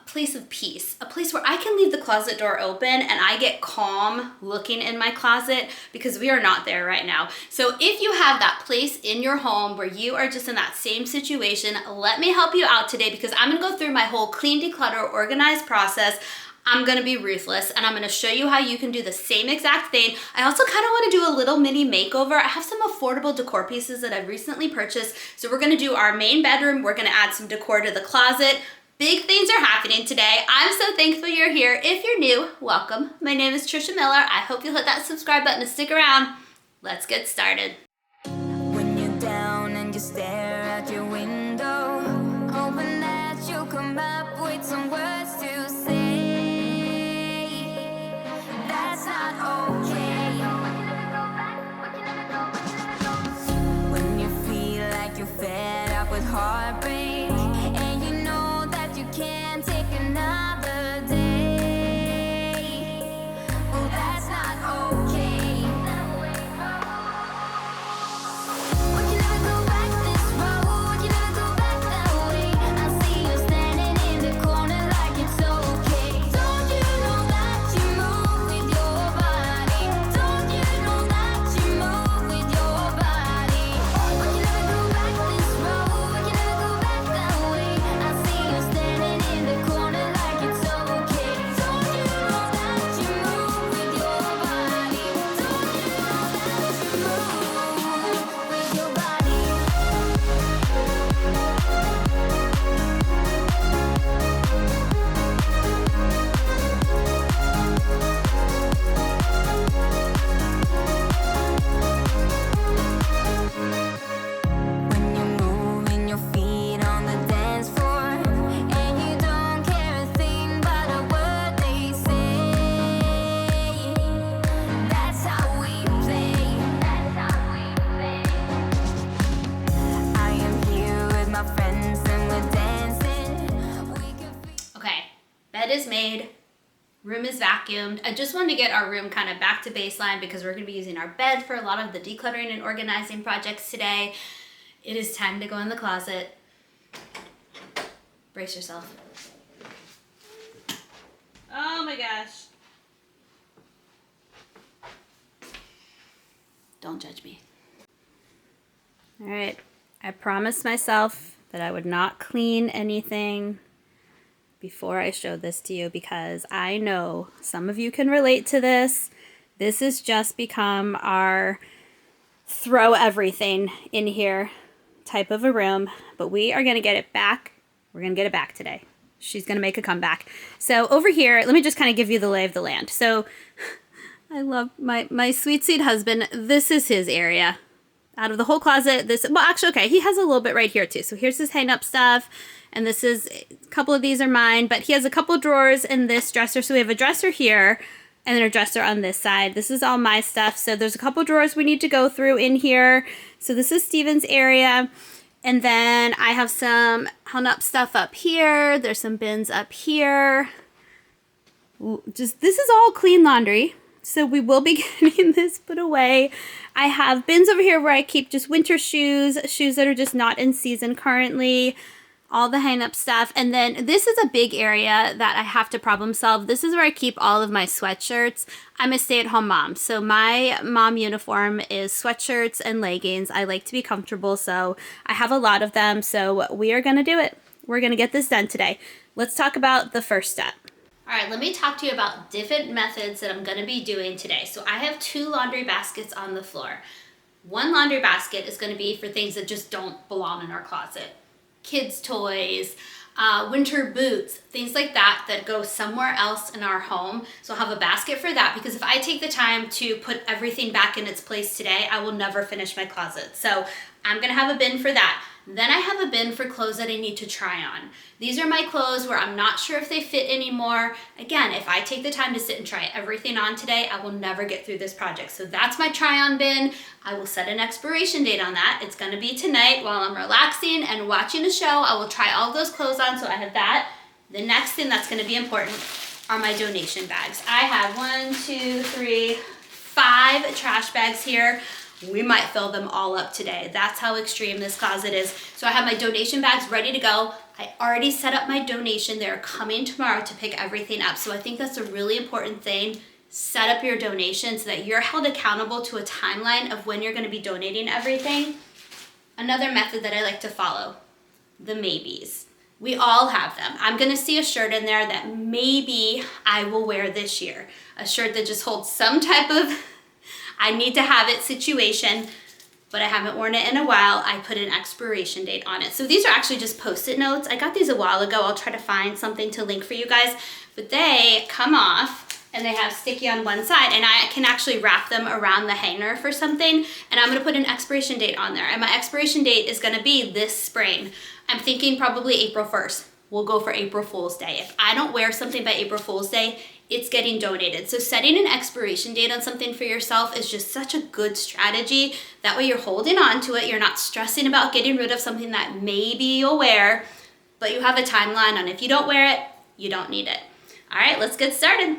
place of peace, a place where I can leave the closet door open and I get calm looking in my closet because we are not there right now. So if you have that place in your home where you are just in that same situation, let me help you out today because I'm gonna go through my whole clean, declutter, organize process. I'm gonna be ruthless and I'm gonna show you how you can do the same exact thing. I also kind of wanna do a little mini makeover. I have some affordable decor pieces that I've recently purchased. So we're gonna do our main bedroom. We're gonna add some decor to the closet. Big things are happening today. I'm so thankful you're here. If you're new, welcome. My name is Trisha Miller. I hope you'll hit that subscribe button to stick around. Let's get started. When you're down and you stare out your window, hoping that you'll come up with some words to say. That's not okay. When you feel like you're fed up with heartbreak, and you know that you can't take another day. Well, that's not okay. We can never go back this road. You never go back that way. I see you standing in the corner like it's okay. Don't you know that you move with your body? Don't you know that you move with your body? We can never go back this road. We can never go back that way. I see you standing in the corner like it's okay. Don't you know that you move with your body? Don't you know that you move with your body? When you're moving your feet on the dance floor, and you don't care a thing but a word they say. That's how we play. That's how we play. I am here with my friends and we're dancing. We could be Okay, bed is made, room is vacuumed. I just wanted to get our room kind of back to baseline because we're gonna be using our bed for a lot of the decluttering and organizing projects today. It is time to go in the closet. Brace yourself. Oh my gosh. Don't judge me. All right, I promised myself that I would not clean anything before I showed this to you because I know some of you can relate to this. This has just become our throw everything in here type of a room, but we are gonna get it back. We're gonna get it back today. She's gonna make a comeback. So over here, let me just kind of give you the lay of the land. So I love my sweet, sweet husband. This is his area. Out of the whole closet, well, actually, okay, he has a little bit right here too. So here's his hang up stuff. And this is, a couple of these are mine, but he has a couple of drawers in this dresser. So we have a dresser here and then a dresser on this side. This is all my stuff. So there's a couple drawers we need to go through in here. So this is Steven's area. And then I have some hung up stuff up here. There's some bins up here. Ooh, this is all clean laundry. So we will be getting this put away. I have bins over here where I keep just winter shoes that are just not in season currently, all the hang up stuff. And then this is a big area that I have to problem solve. This is where I keep all of my sweatshirts. I'm a stay-at-home mom, so my mom uniform is sweatshirts and leggings. I like to be comfortable, so I have a lot of them. So we are gonna do it. We're gonna get this done today. Let's talk about the first step. All right, let me talk to you about different methods that I'm gonna be doing today. So I have 2 laundry baskets on the floor. One laundry basket is gonna be for things that just don't belong in our closet. Kids' toys, winter boots, things like that that go somewhere else in our home. So I'll have a basket for that, because if I take the time to put everything back in its place today, I will never finish my closet. So I'm gonna have a bin for that. Then I have a bin for clothes that I need to try on. These are my clothes where I'm not sure if they fit anymore. Again, if I take the time to sit and try everything on today, I will never get through this project. So that's my try on bin. I will set an expiration date on that. It's gonna be tonight while I'm relaxing and watching a show. I will try all those clothes on, so I have that. The next thing that's gonna be important are my donation bags. I have 5 trash bags here. We might fill them all up today. That's how extreme this closet is. So I have my donation bags ready to go. I already set up my donation. They're coming tomorrow to pick everything up. So I think that's a really important thing. Set up your donation so that you're held accountable to a timeline of when you're gonna be donating everything. Another method that I like to follow, the maybes. We all have them. I'm gonna see a shirt in there that maybe I will wear this year. A shirt that just holds some type of I need to have it situation, but I haven't worn it in a while. I put an expiration date on it. So these are actually just Post-it notes. I got these a while ago. I'll try to find something to link for you guys, but they come off and they have sticky on one side, and I can actually wrap them around the hanger for something, and I'm gonna put an expiration date on there. And my expiration date is gonna be this spring. I'm thinking probably April 1st. We'll go for April Fool's Day. If I don't wear something by April Fool's Day, it's getting donated. So setting an expiration date on something for yourself is just such a good strategy. That way you're holding on to it. You're not stressing about getting rid of something that maybe you'll wear, but you have a timeline on if you don't wear it, you don't need it. All right, let's get started.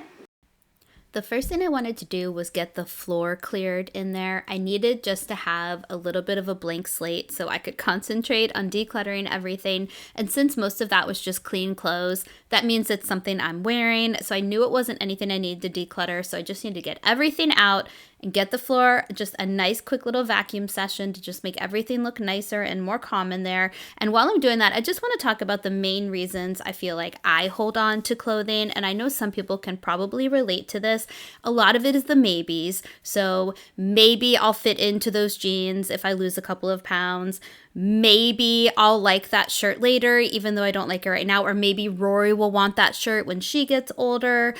The first thing I wanted to do was get the floor cleared in there. I needed just to have a little bit of a blank slate so I could concentrate on decluttering everything. And since most of that was just clean clothes, that means it's something I'm wearing. So I knew it wasn't anything I needed to declutter. So I just need to get everything out and get the floor, just a nice quick little vacuum session to just make everything look nicer and more calm in there. And while I'm doing that, I just want to talk about the main reasons I feel like I hold on to clothing. And I know some people can probably relate to this. A lot of it is the maybes. So maybe I'll fit into those jeans if I lose a couple of pounds. Maybe I'll like that shirt later, even though I don't like it right now. Or maybe Rory will want that shirt when she gets older.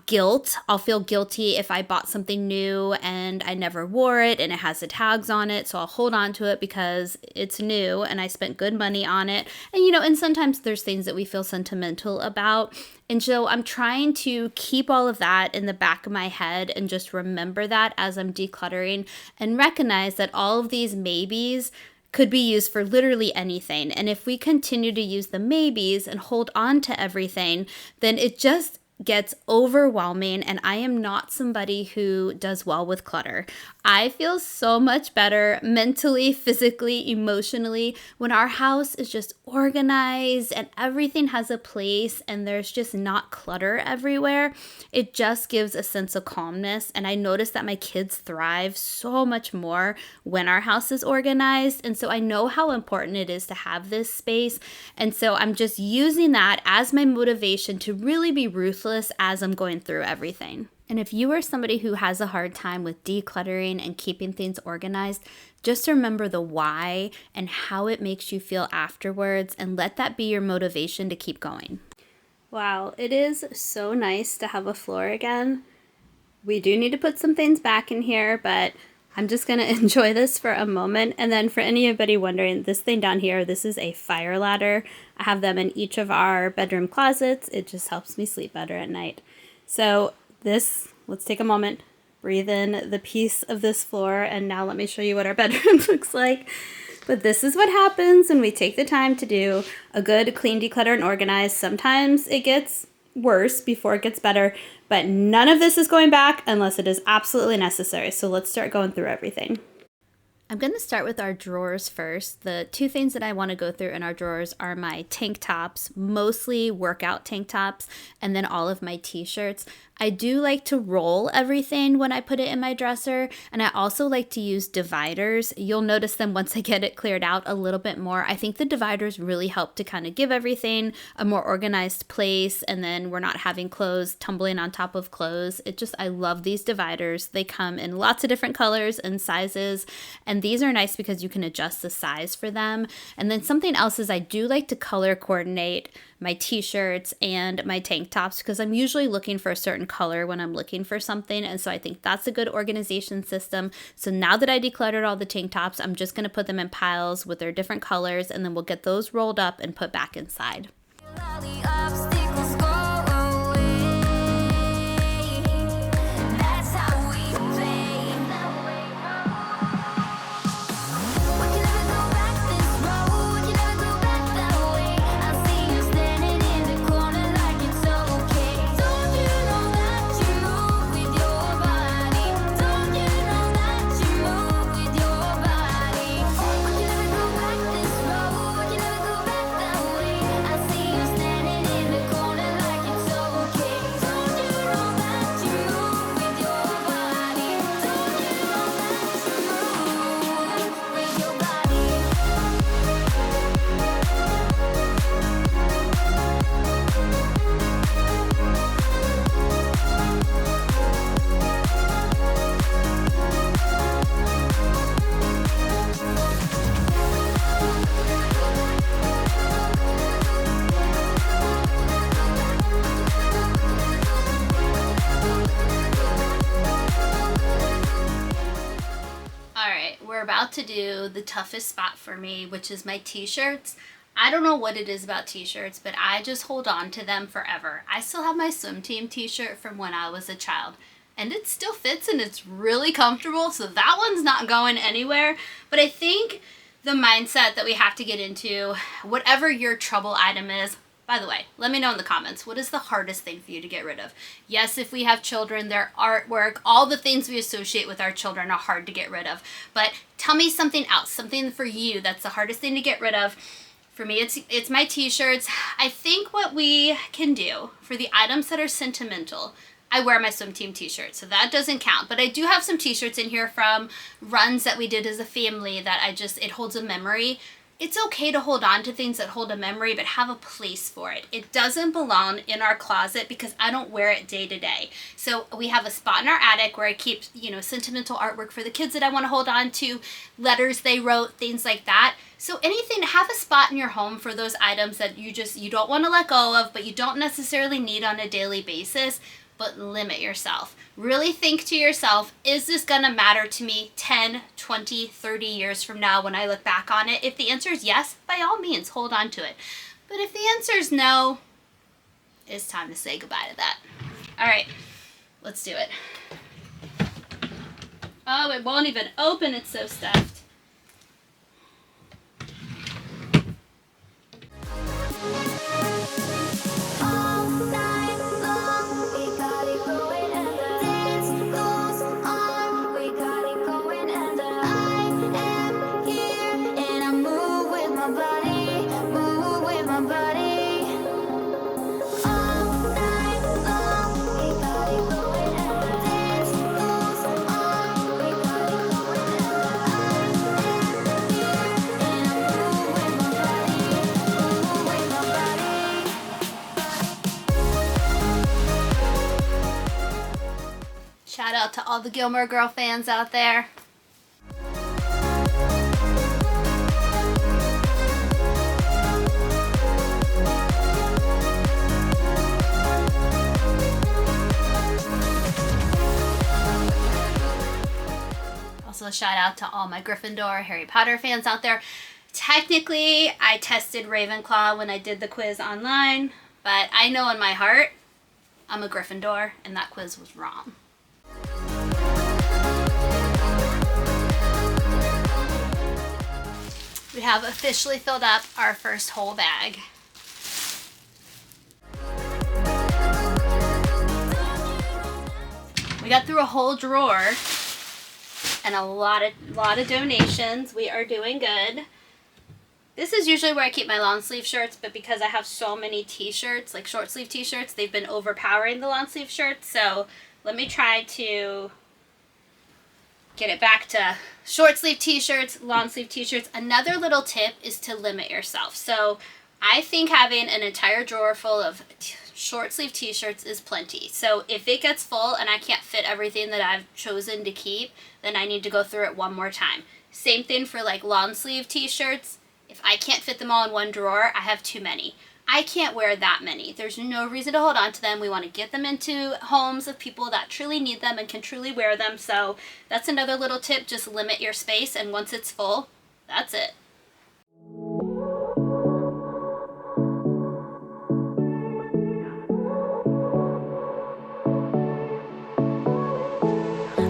Guilt. I'll feel guilty if I bought something new and I never wore it and it has the tags on it. So I'll hold on to it because it's new and I spent good money on it. And, and sometimes there's things that we feel sentimental about. And so I'm trying to keep all of that in the back of my head and just remember that as I'm decluttering and recognize that all of these maybes could be used for literally anything. And if we continue to use the maybes and hold on to everything, then it just gets overwhelming, and I am not somebody who does well with clutter. I feel so much better mentally, physically, emotionally when our house is just organized and everything has a place and there's just not clutter everywhere. It just gives a sense of calmness, and I notice that my kids thrive so much more when our house is organized, and so I know how important it is to have this space, and so I'm just using that as my motivation to really be ruthless as I'm going through everything. And if you are somebody who has a hard time with decluttering and keeping things organized, just remember the why and how it makes you feel afterwards, and let that be your motivation to keep going. Wow, it is so nice to have a floor again. We do need to put some things back in here, but I'm just going to enjoy this for a moment. And then for anybody wondering, this thing down here, this is a fire ladder. I have them in each of our bedroom closets. It just helps me sleep better at night. So let's take a moment, breathe in the piece of this floor, and now let me show you what our bedroom looks like. But this is what happens when we take the time to do a good clean, declutter, and organize. Sometimes it gets worse before it gets better, but none of this is going back unless it is absolutely necessary. So let's start going through everything. I'm going to start with our drawers first. The two things that I want to go through in our drawers are my tank tops, mostly workout tank tops, and then all of my t-shirts. I do like to roll everything when I put it in my dresser, and I also like to use dividers. You'll notice them once I get it cleared out a little bit more. I think the dividers really help to kind of give everything a more organized place, and then we're not having clothes tumbling on top of clothes. I love these dividers. They come in lots of different colors and sizes, and these are nice because you can adjust the size for them. And then something else is I do like to color coordinate my t-shirts and my tank tops because I'm usually looking for a certain color when I'm looking for something, and so I think that's a good organization system. So now that I decluttered all the tank tops, I'm just going to put them in piles with their different colors, and then we'll get those rolled up and put back inside. About to do the toughest spot for me, which is my t-shirts. I don't know what it is about t-shirts, but I just hold on to them forever. I still have my swim team t-shirt from when I was a child, and it still fits and it's really comfortable, so that one's not going anywhere. But I think the mindset that we have to get into, whatever your trouble item is. By the way, let me know in the comments, what is the hardest thing for you to get rid of? Yes, if we have children, their artwork, all the things we associate with our children are hard to get rid of. But tell me something else, something for you that's the hardest thing to get rid of. For me, it's my t-shirts. I think what we can do for the items that are sentimental, I wear my swim team t-shirt, so that doesn't count. But I do have some t-shirts in here from runs that we did as a family that it holds a memory. It's okay to hold on to things that hold a memory, but have a place for it. It doesn't belong in our closet because I don't wear it day to day. So we have a spot in our attic where I keep, sentimental artwork for the kids that I want to hold on to, letters they wrote, things like that. So anything, have a spot in your home for those items that you don't want to let go of, but you don't necessarily need on a daily basis. But limit yourself. Really think to yourself, is this gonna matter to me 10, 20, 30 years from now when I look back on it? If the answer is yes, by all means, hold on to it. But if the answer is no, it's time to say goodbye to that. All right, let's do it. Oh, it won't even open, it's so stuffed. Shout out to all the Gilmore Girl fans out there. Also a shout out to all my Gryffindor, Harry Potter fans out there. Technically, I tested Ravenclaw when I did the quiz online, but I know in my heart, I'm a Gryffindor, and that quiz was wrong. We have officially filled up our first whole bag. We got through a whole drawer and a lot of donations. We are doing good. This is usually where I keep my long sleeve shirts, but because I have so many t-shirts, like short sleeve t-shirts, they've been overpowering the long sleeve shirts. So let me try to get it back to short sleeve t-shirts, long sleeve t-shirts. Another little tip is to limit yourself. So I think having an entire drawer full of short sleeve t-shirts is plenty. So if it gets full and I can't fit everything that I've chosen to keep, then I need to go through it one more time. Same thing for like long sleeve t-shirts. If I can't fit them all in one drawer, I have too many. I can't wear that many. There's no reason to hold on to them. We want to get them into homes of people that truly need them and can truly wear them. So that's another little tip. Just limit your space, and once it's full, that's it.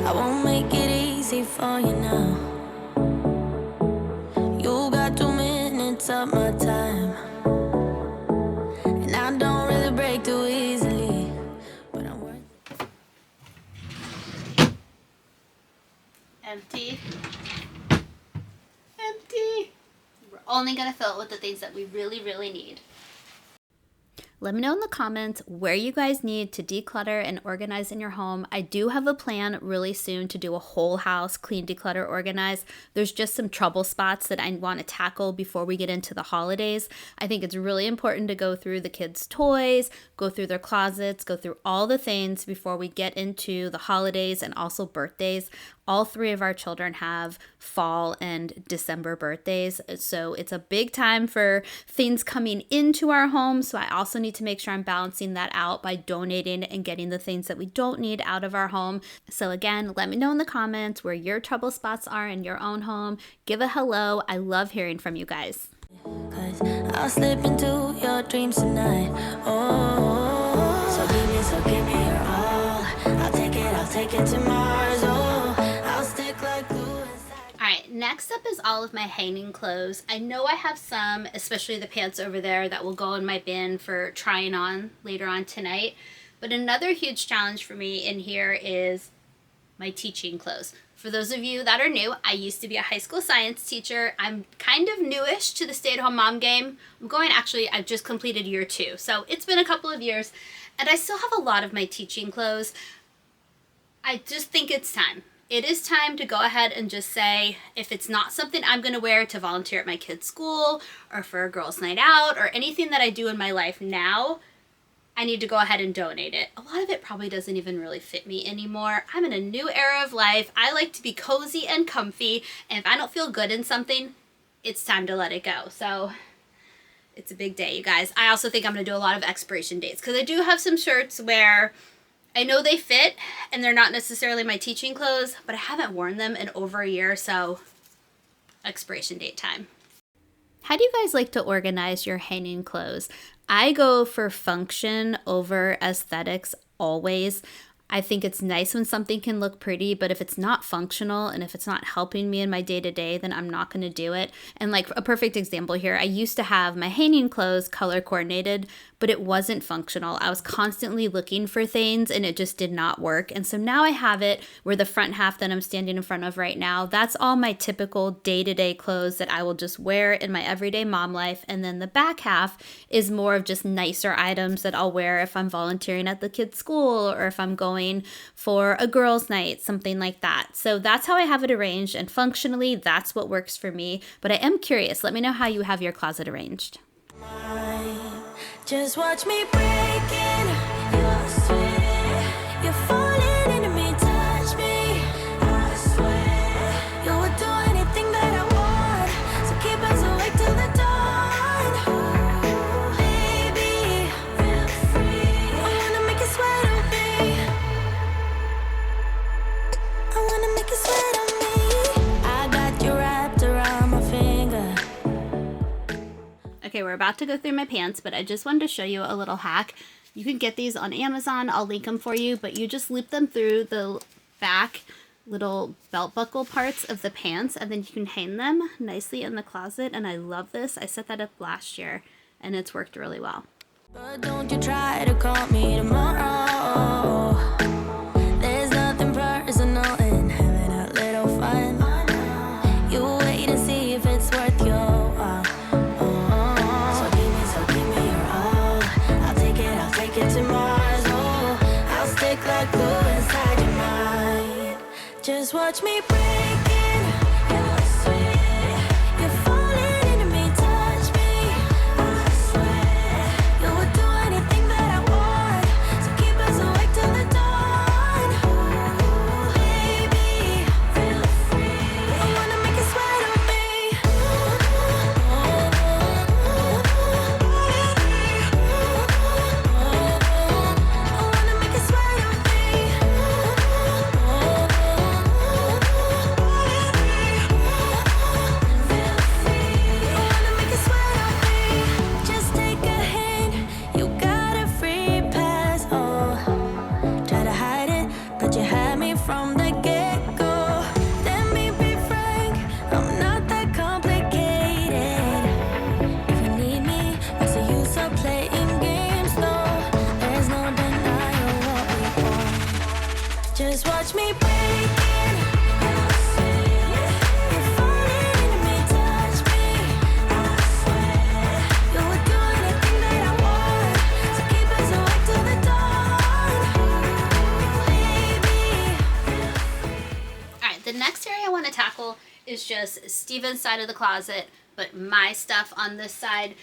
I won't make it easy for you now. You got 2 minutes of my time, and I don't really break too easily, but I'm worth it. Empty. Empty. We're only going to fill it with the things that we really, really need. Let me know in the comments where you guys need to declutter and organize in your home. I do have a plan really soon to do a whole house clean, declutter, organize. There's just some trouble spots that I want to tackle before we get into the holidays. I think it's really important to go through the kids' toys, go through their closets, go through all the things before we get into the holidays and also birthdays. All 3 of our children have fall and December birthdays, so it's a big time for things coming into our home. So I also need to make sure I'm balancing that out by donating and getting the things that we don't need out of our home. So again, let me know in the comments where your trouble spots are in your own home. Give a hello. I love hearing from you guys. 'Cause I'll slip into your dreams tonight. Oh, so give me your all. I'll take it to Mars. Oh, I'll stick like glue inside. All right, next up is all of my hanging clothes. I know I have some, especially the pants over there, that will go in my bin for trying on later on tonight. But another huge challenge for me in here is my teaching clothes. For those of you that are new, I used to be a high school science teacher. I'm kind of newish to the stay-at-home mom game. I've just completed year 2, so it's been a couple of years, and I still have a lot of my teaching clothes. I just think it's time. It is time to go ahead and just say, if it's not something I'm going to wear to volunteer at my kid's school or for a girls' night out or anything that I do in my life now, I need to go ahead and donate it. A lot of it probably doesn't even really fit me anymore. I'm in a new era of life. I like to be cozy and comfy, and if I don't feel good in something, it's time to let it go. So it's a big day, you guys. I also think I'm going to do a lot of expiration dates because I do have some shirts where I know they fit and they're not necessarily my teaching clothes, but I haven't worn them in over a year, so expiration date time. How do you guys like to organize your hanging clothes? I go for function over aesthetics always. I think it's nice when something can look pretty, but if it's not functional and if it's not helping me in my day-to-day, then I'm not going to do it. And like a perfect example here, I used to have my hanging clothes color coordinated, but it wasn't functional. I was constantly looking for things and it just did not work. And so now I have it where the front half that I'm standing in front of right now, that's all my typical day-to-day clothes that I will just wear in my everyday mom life. And then the back half is more of just nicer items that I'll wear if I'm volunteering at the kids' school or if I'm going for a girls' night, something like that. So that's how I have it arranged, and functionally, that's what works for me. But I am curious. Let me know how you have your closet arranged. Just watch me breaking your sweat. You're falling into me, touch me. I swear you would do anything that I want. So keep us awake till the dawn. Ooh, baby, feel free. I wanna make you sweat on me. I wanna make you sweat on me. I got you wrapped around my finger. Okay, we're about to go through my pants, but I just wanted to show you a little hack. You can get these on Amazon. I'll link them for you, but you just loop them through the back little belt buckle parts of the pants, and then you can hang them nicely in the closet, and I love this. I set that up last year, and it's worked really well. But don't you try to call me tomorrow. There's nothing Just watch me break it. I swear. You're falling into me, touch me. I swear. You would do anything that I want. So keep us awake till the dawn. Baby, feel free. I wanna make you sweat on me. I wanna make you sweat on me. Just take a hint, you got a free pass. Oh, try to hide it, but you had me from the get-go. Let me be frank, I'm not that complicated. If you need me, what's the use of playing games? No, there's no denying what we want. Just watch me break it. You're falling into me, touch me. I swear. You would do anything that I want. So keep us awake till the dawn. Baby. All right, the next area I want to tackle is just Steven's side of the closet, but my stuff on this side.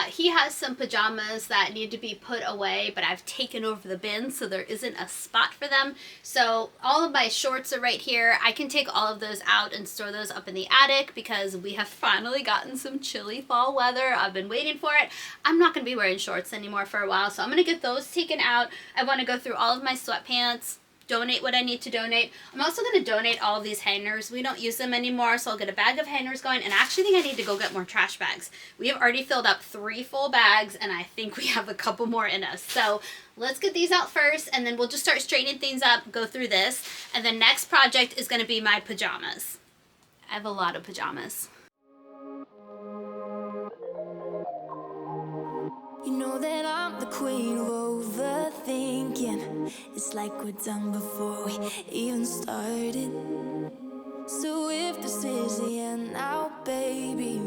He has some pajamas that need to be put away, but I've taken over the bin, so there isn't a spot for them. So all of my shorts are right here. I can take all of those out and store those up in the attic because we have finally gotten some chilly fall weather. I've been waiting for it. I'm not going to be wearing shorts anymore for a while, so I'm going to get those taken out. I want to go through all of my sweatpants, donate what I need to donate. I'm also going to donate all of these hangers. We don't use them anymore, so I'll get a bag of hangers going, and I actually think I need to go get more trash bags. We have already filled up 3 full bags, and I think we have a couple more in us. So let's get these out first, and then we'll just start straightening things up, go through this, and the next project is going to be my pajamas. I have a lot of pajamas. You know that I'm the queen of overthinking. It's like we're done before we even started. So if this is the end now, baby,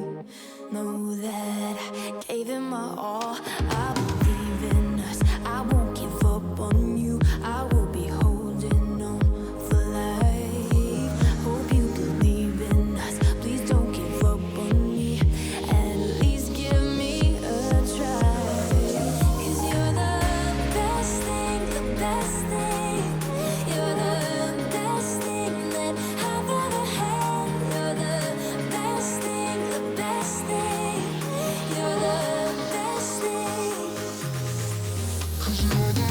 know that I gave it my all. I believe in us. I won't give up on you. I will be holding on for life. Hope you believe in us. Please don't give up on me. At least give me a try. 'Cause you're the best thing, the best thing. You're the best thing that I've ever had. You're the best thing, the best thing. You're the best thing. 'Cause you're the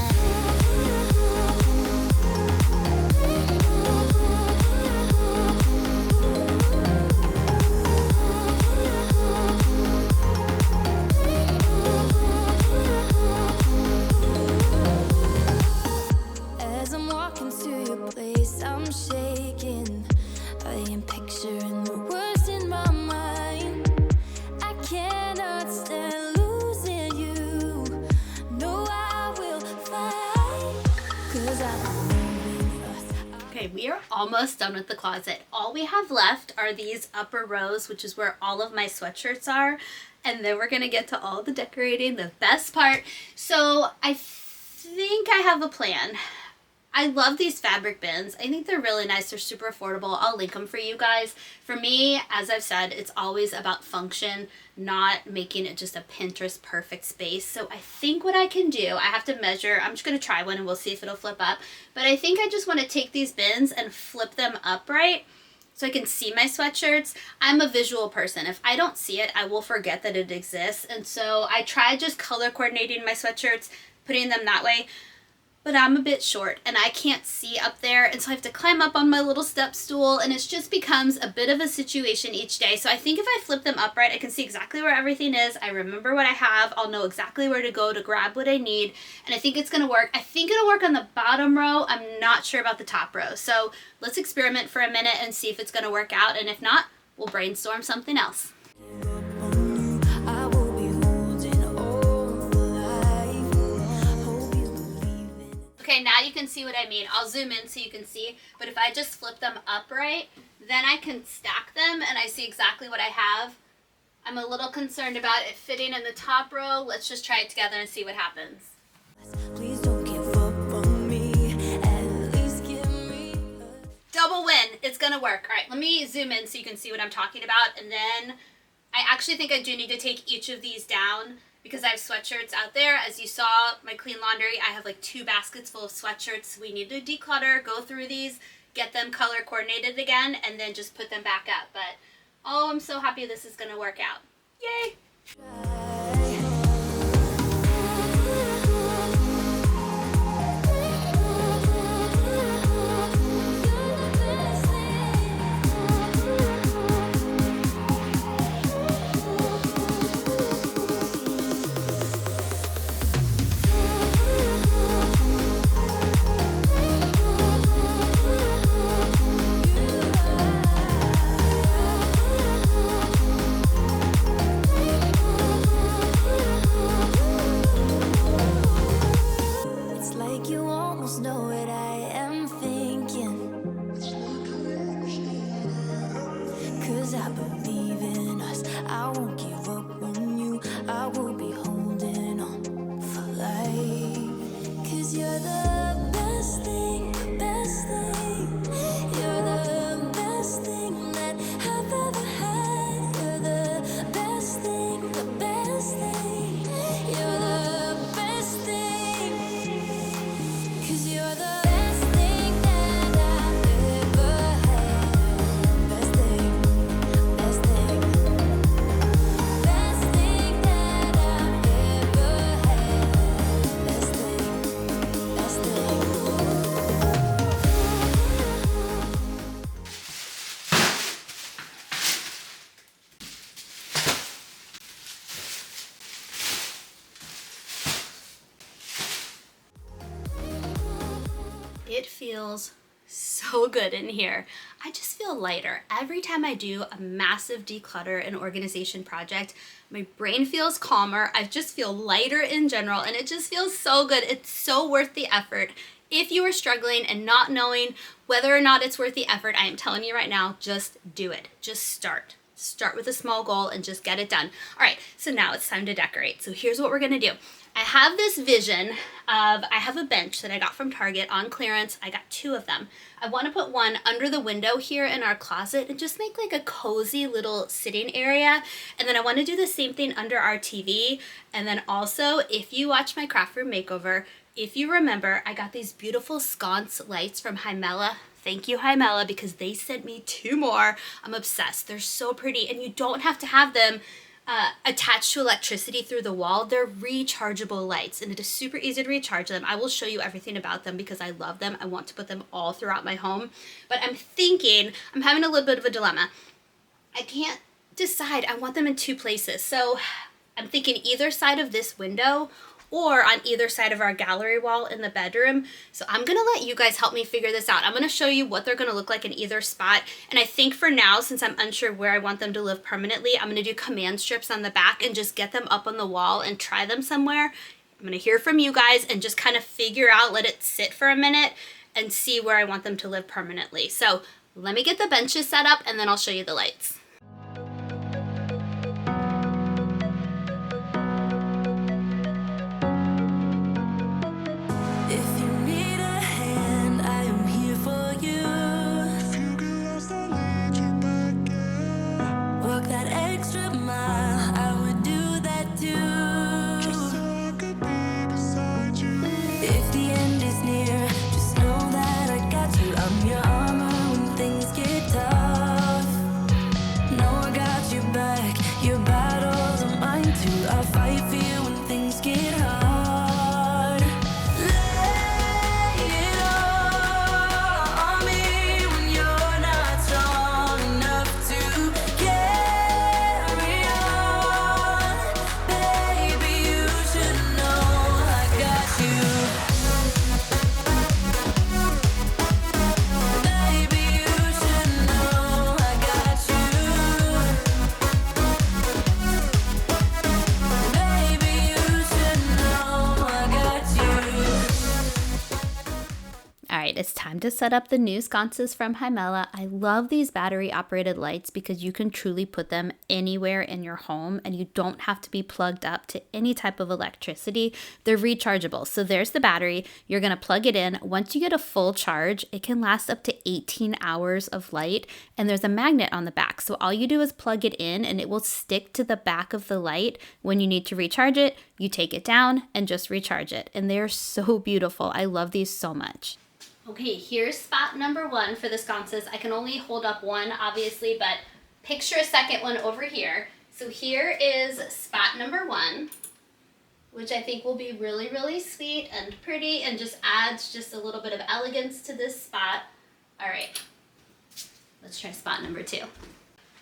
As I'm walking to your place, I'm shaking. I am picturing the worst in my mind. I cannot stand losing you. No, I will fight. 'Cause I'm moving us. Okay, we are almost done with the closet. All we have left are these upper rows, which is where all of my sweatshirts are. And then we're going to get to all the decorating, the best part. So I think I have a plan. I love these fabric bins. I think they're really nice. They're super affordable. I'll link them for you guys. For me, as I've said, it's always about function, not making it just a Pinterest perfect space. So I think what I can do, I have to measure. I'm just going to try one and we'll see if it'll flip up. But I think I just want to take these bins and flip them upright so I can see my sweatshirts. I'm a visual person. If I don't see it, I will forget that it exists. And so I tried just color coordinating my sweatshirts, putting them that way. But I'm a bit short and I can't see up there, and so I have to climb up on my little step stool, and it just becomes a bit of a situation each day. So I think if I flip them upright, I can see exactly where everything is. I remember what I have. I'll know exactly where to go to grab what I need, and I think it's gonna work. I think it'll work on the bottom row. I'm not sure about the top row. So let's experiment for a minute and see if it's gonna work out, and if not, we'll brainstorm something else. I will be holding on for life. Hope you believe in. Okay, now you can see what I mean. I'll zoom in so you can see, but if I just flip them upright, then I can stack them and I see exactly what I have. I'm a little concerned about it fitting in the top row. Let's just try it together and see what happens. Please don't give up on me. At least give me a Double win. it's gonna work. All right, let me zoom in so you can see what I'm talking about. And then I actually think I do need to take each of these down because I have sweatshirts out there. As you saw, my clean laundry, I have like 2 baskets full of sweatshirts. We need to declutter, go through these, get them color coordinated again, and then just put them back up. But oh, I'm so happy this is gonna work out. Yay! It feels so good in here. I just feel lighter. Every time I do a massive declutter and organization project, my brain feels calmer. I just feel lighter in general, and it just feels so good. It's so worth the effort. If you are struggling and not knowing whether or not it's worth the effort, I am telling you right now, just do it. Just start. Start with a small goal and just get it done. All right, so now it's time to decorate. So here's what we're gonna do. I have this vision of, I have a bench that I got from Target on clearance. I got 2 of them. I want to put one under the window here in our closet and just make like a cozy little sitting area. And then I want to do the same thing under our TV. And then also, if you watch my craft room makeover, if you remember, I got these beautiful sconce lights from Hymela. Thank you, Hymela, because they sent me 2 more. I'm obsessed. They're so pretty, and you don't have to have them attached to electricity through the wall. They're rechargeable lights, and it is super easy to recharge them. I will show you everything about them because I love them. I want to put them all throughout my home, but I'm having a little bit of a dilemma. I can't decide. I want them in 2 places. So I'm thinking either side of this window or on either side of our gallery wall in the bedroom. So I'm gonna let you guys help me figure this out. I'm gonna show you what they're gonna look like in either spot. And I think for now, since I'm unsure where I want them to live permanently, I'm gonna do command strips on the back and just get them up on the wall and try them somewhere. I'm gonna hear from you guys and just kind of figure out, let it sit for a minute and see where I want them to live permanently. So let me get the benches set up and then I'll show you the lights. it's time to set up the new sconces from Hymela. I love these battery operated lights because you can truly put them anywhere in your home and you don't have to be plugged up to any type of electricity. They're rechargeable. So there's the battery. You're going to plug it in. Once you get a full charge, it can last up to 18 hours of light, and there's a magnet on the back. So all you do is plug it in and it will stick to the back of the light. When you need to recharge it, you take it down and just recharge it. And they're so beautiful. I love these so much. Okay, here's spot number 1 for the sconces. I can only hold up one, obviously, but picture a second one over here. So here is spot number 1, which I think will be really, really sweet and pretty and just adds just a little bit of elegance to this spot. All right, let's try spot number 2.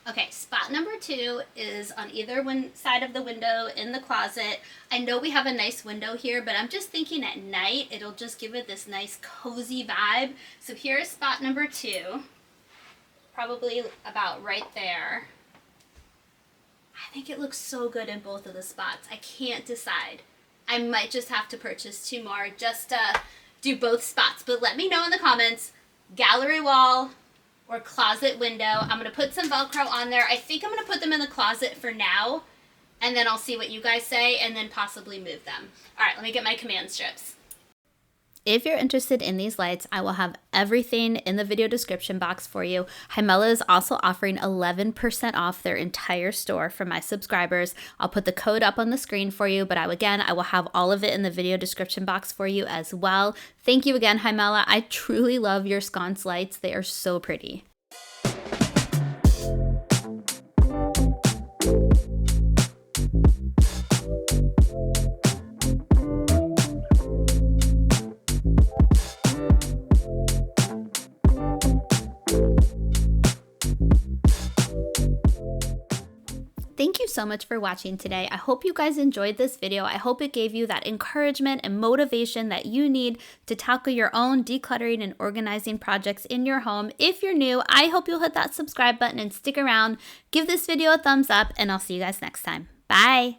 Okay, spot number 2 is on either one side of the window in the closet. I know we have a nice window here, but I'm just thinking at night it'll just give it this nice cozy vibe. So here's spot number 2, probably about right there. I think it looks so good in both of the spots. I can't decide. I might just have to purchase 2 more just to do both spots, but let me know in the comments, gallery wall or closet window. I'm going to put some Velcro on there. I think I'm going to put them in the closet for now, and then I'll see what you guys say, and then possibly move them. All right, let me get my command strips. If you're interested in these lights, I will have everything in the video description box for you. Hymela is also offering 11% off their entire store for my subscribers. I'll put the code up on the screen for you, but I will have all of it in the video description box for you as well. Thank you again, Hymela. I truly love your sconce lights. They are so pretty. Thank you so much for watching today. I hope you guys enjoyed this video. I hope it gave you that encouragement and motivation that you need to tackle your own decluttering and organizing projects in your home. If you're new, I hope you'll hit that subscribe button and stick around. Give this video a thumbs up, and I'll see you guys next time. Bye.